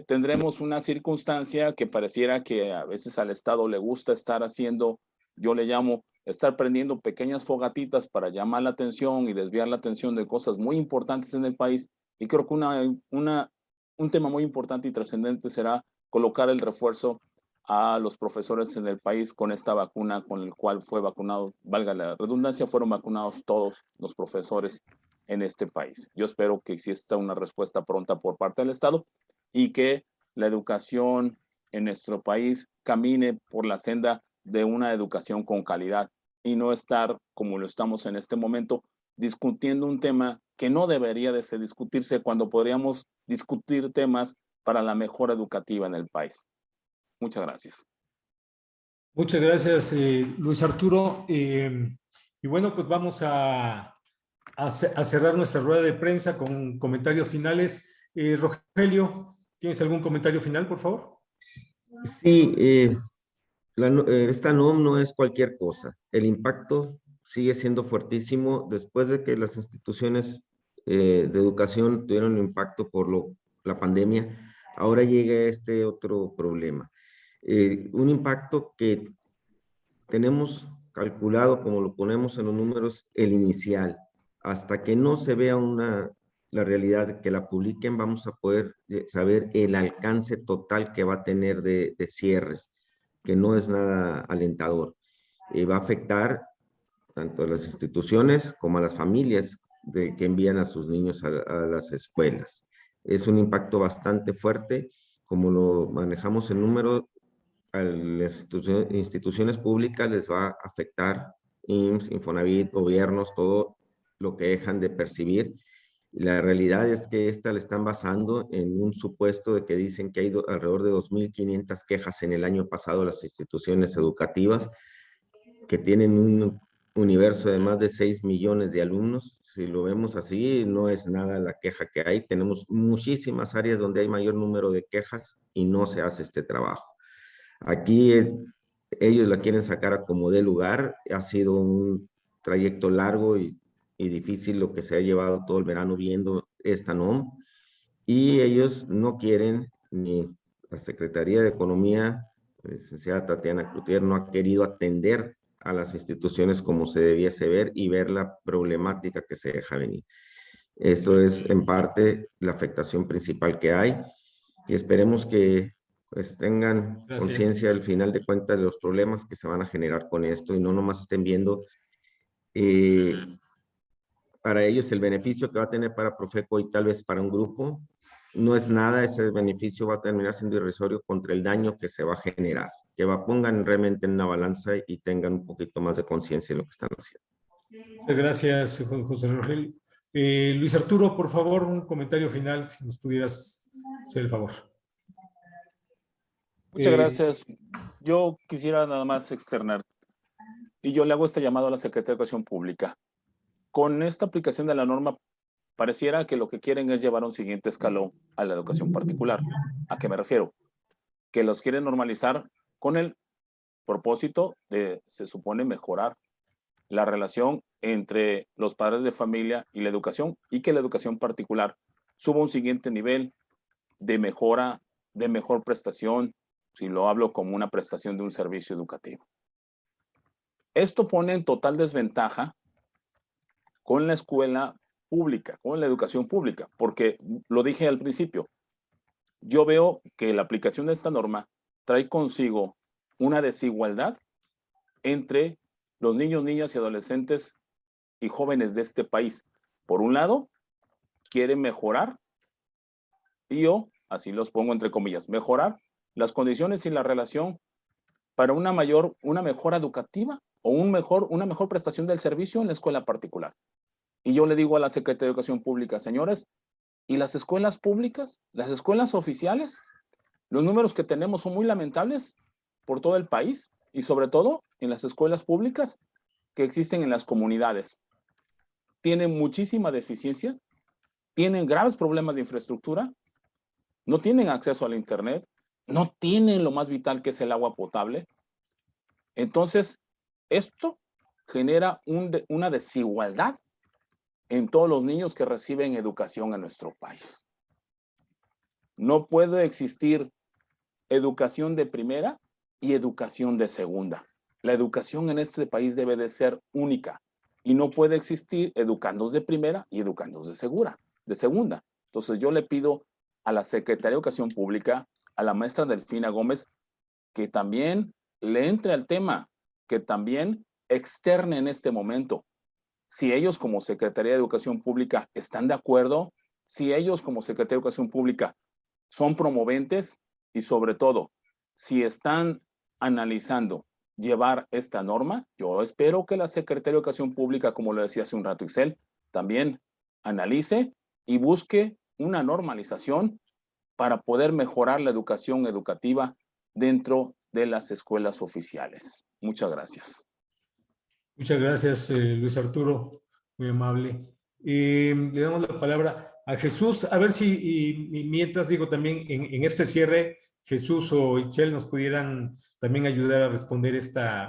tendremos una circunstancia que pareciera que a veces al Estado le gusta estar haciendo, yo le llamo, estar prendiendo pequeñas fogatitas para llamar la atención y desviar la atención de cosas muy importantes en el país. Y creo que un tema muy importante y trascendente será colocar el refuerzo a los profesores en el país con esta vacuna con el cual fue vacunado, valga la redundancia, fueron vacunados todos los profesores en este país. Yo espero que exista una respuesta pronta por parte del Estado y que la educación en nuestro país camine por la senda de una educación con calidad y no estar, como lo estamos en este momento, discutiendo un tema que no debería de discutirse cuando podríamos discutir temas para la mejora educativa en el país. Muchas gracias. Muchas gracias, Luis Arturo. Y bueno, pues vamos a cerrar nuestra rueda de prensa con comentarios finales. Rogelio, ¿tienes algún comentario final, por favor? Sí, esta NOM no es cualquier cosa. El impacto sigue siendo fuertísimo después de que las instituciones de educación tuvieron un impacto por la pandemia. Ahora llega este otro problema. Un impacto que tenemos calculado, como lo ponemos en los números, el inicial. Hasta que no se vea una la realidad, que la publiquen, vamos a poder saber el alcance total que va a tener de cierres, que no es nada alentador. Va a afectar tanto a las instituciones como a las familias que envían a sus niños a las escuelas. Es un impacto bastante fuerte, como lo manejamos en número, a las instituciones públicas les va a afectar IMSS, Infonavit, gobiernos, todo lo que dejan de percibir. La realidad es que esta le están basando en un supuesto de que dicen que hay alrededor de 2.500 quejas en el año pasado las instituciones educativas, que tienen un universo de más de 6 millones de alumnos. Si lo vemos así, no es nada la queja que hay. Tenemos muchísimas áreas donde hay mayor número de quejas y no se hace este trabajo. Aquí ellos la quieren sacar a como dé lugar. Ha sido un trayecto largo y difícil lo que se ha llevado todo el verano viendo esta NOM. Y ellos no quieren, ni la Secretaría de Economía, la licenciada Tatiana Cloutier, no ha querido atender a las instituciones como se debiese ver y ver la problemática que se deja venir. Esto es en parte la afectación principal que hay y esperemos que pues tengan conciencia al final de cuentas de los problemas que se van a generar con esto y no nomás estén viendo para ellos el beneficio que va a tener para Profeco y tal vez para un grupo. No es nada, ese beneficio va a terminar siendo irrisorio contra el daño que se va a generar. Que pongan realmente en una balanza y tengan un poquito más de conciencia de lo que están haciendo. Muchas gracias, José Rogelio. Luis Arturo, por favor, un comentario final, si nos pudieras hacer el favor. Muchas gracias. Yo quisiera nada más externar, y yo le hago este llamado a la Secretaría de Educación Pública. Con esta aplicación de la norma, pareciera que lo que quieren es llevar a un siguiente escalón a la educación particular. ¿A qué me refiero? Que los quieren normalizar con el propósito de, se supone, mejorar la relación entre los padres de familia y la educación, y que la educación particular suba a un siguiente nivel de mejora, de mejor prestación, si lo hablo como una prestación de un servicio educativo. Esto pone en total desventaja con la escuela pública, con la educación pública, porque lo dije al principio, yo veo que la aplicación de esta norma trae consigo una desigualdad entre los niños, niñas y adolescentes y jóvenes de este país. Por un lado, quieren mejorar, y yo, así los pongo entre comillas, mejorar las condiciones y la relación para una mejora educativa o una mejor prestación del servicio en la escuela particular. Y yo le digo a la Secretaría de Educación Pública, señores, ¿y las escuelas públicas? ¿Las escuelas oficiales? Los números que tenemos son muy lamentables por todo el país y sobre todo en las escuelas públicas que existen en las comunidades. Tienen muchísima deficiencia, tienen graves problemas de infraestructura, no tienen acceso al internet, no tienen lo más vital que es el agua potable. Entonces, esto genera una desigualdad en todos los niños que reciben educación en nuestro país. No puede existir educación de primera y educación de segunda. La educación en este país debe de ser única y no puede existir educandos de primera y educandos de segunda. Entonces yo le pido a la Secretaría de Educación Pública, a la maestra Delfina Gómez, que también le entre al tema, que también externe en este momento. Si ellos como Secretaría de Educación Pública están de acuerdo, si ellos como Secretaría de Educación Pública son promoventes y sobre todo, si están analizando llevar esta norma, yo espero que la Secretaría de Educación Pública, como lo decía hace un rato Ixel, también analice y busque una normalización para poder mejorar la educación educativa dentro de las escuelas oficiales. Muchas gracias. Muchas gracias, Luis Arturo, muy amable. Le damos la palabra a Jesús, a ver si, y mientras digo también, en este cierre, Jesús o Itzel nos pudieran también ayudar a responder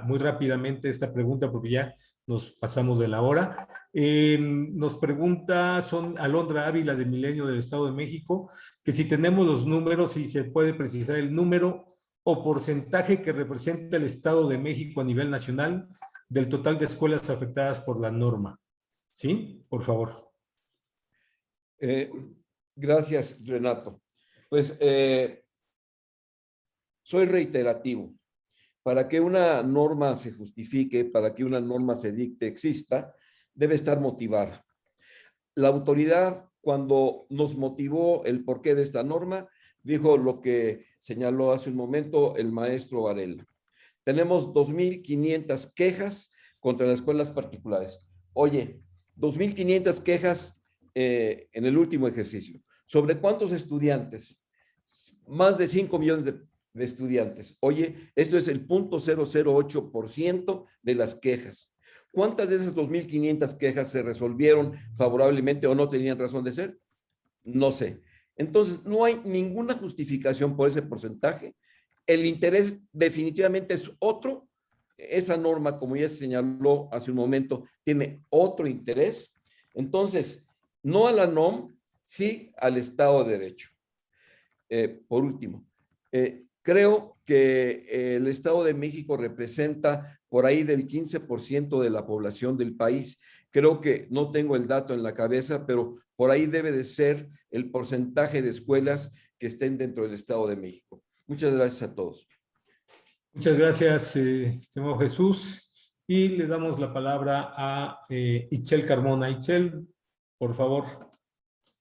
muy rápidamente esta pregunta, porque ya nos pasamos de la hora. Nos pregunta, son Alondra Ávila de Milenio del Estado de México, que si tenemos los números, si se puede precisar el número o porcentaje que representa el Estado de México a nivel nacional del total de escuelas afectadas por la norma. ¿Sí? Por favor. Gracias, Renato. Pues soy reiterativo. Para que una norma se justifique, para que una norma se dicte, exista, debe estar motivada. La autoridad, cuando nos motivó el porqué de esta norma, dijo lo que señaló hace un momento el maestro Varela. Tenemos 2,500 quejas contra las escuelas particulares. Oye, 2,500 quejas en el último ejercicio. ¿Sobre cuántos estudiantes? Más de 5 millones de estudiantes. Oye, esto es el 0.008% de las quejas. ¿Cuántas de esas 2,500 quejas se resolvieron favorablemente o no tenían razón de ser? No sé. Entonces, no hay ninguna justificación por ese porcentaje. El interés definitivamente es otro. Esa norma, como ya se señaló hace un momento, tiene otro interés. Entonces, no a la NOM, sí al Estado de Derecho. Por último, creo que el Estado de México representa por ahí del 15% de la población del país. Creo que no tengo el dato en la cabeza, pero por ahí debe de ser el porcentaje de escuelas que estén dentro del Estado de México. Muchas gracias a todos. Muchas gracias, estimado Jesús. Y le damos la palabra a Itzel Carmona. Itzel, por favor.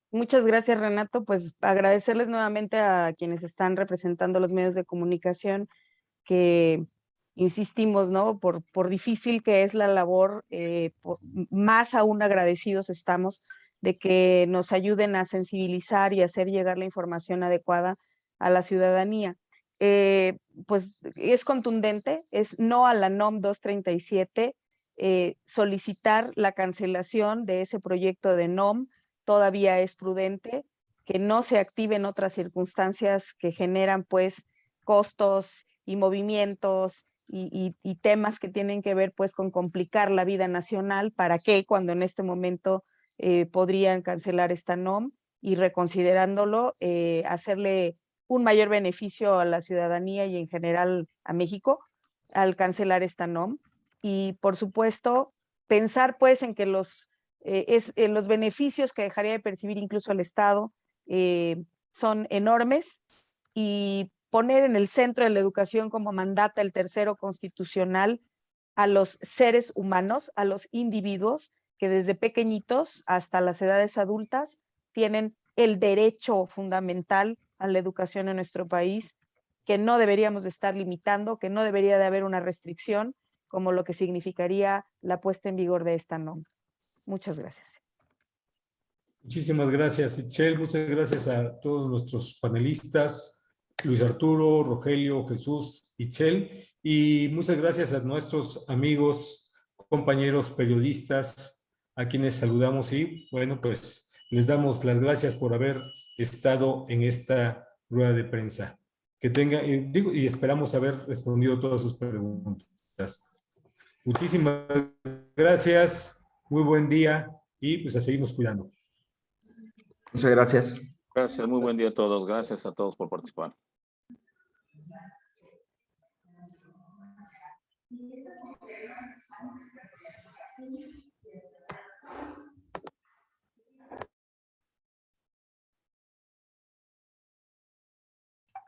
Muchas gracias, Renato. Pues agradecerles nuevamente a quienes están representando los medios de comunicación, que insistimos, ¿no? Por difícil que es la labor, más aún agradecidos estamos de que nos ayuden a sensibilizar y hacer llegar la información adecuada a la ciudadanía. Pues es contundente, es no a la NOM 237, solicitar la cancelación de ese proyecto de NOM. Todavía es prudente que no se activen otras circunstancias que generan pues costos y movimientos y temas que tienen que ver pues con complicar la vida nacional. ¿Para qué? Cuando en este momento podrían cancelar esta NOM y reconsiderándolo, hacerle un mayor beneficio a la ciudadanía y en general a México al cancelar esta NOM. Y por supuesto, pensar pues en que los beneficios que dejaría de percibir incluso el Estado son enormes, y poner en el centro de la educación, como mandata el tercero constitucional, a los seres humanos, a los individuos que desde pequeñitos hasta las edades adultas tienen el derecho fundamental a la educación en nuestro país, que no deberíamos de estar limitando, que no debería de haber una restricción, como lo que significaría la puesta en vigor de esta norma. Muchas gracias. Muchísimas gracias, Itzel. Muchas gracias a todos nuestros panelistas, Luis Arturo, Rogelio, Jesús, Itzel, y muchas gracias a nuestros amigos, compañeros periodistas, a quienes saludamos y, bueno, pues les damos las gracias por haber estado en esta rueda de prensa. Que tengan, y esperamos haber respondido todas sus preguntas. Muchísimas gracias, muy buen día y pues a seguirnos cuidando. Muchas gracias. Gracias, muy buen día a todos. Gracias a todos por participar.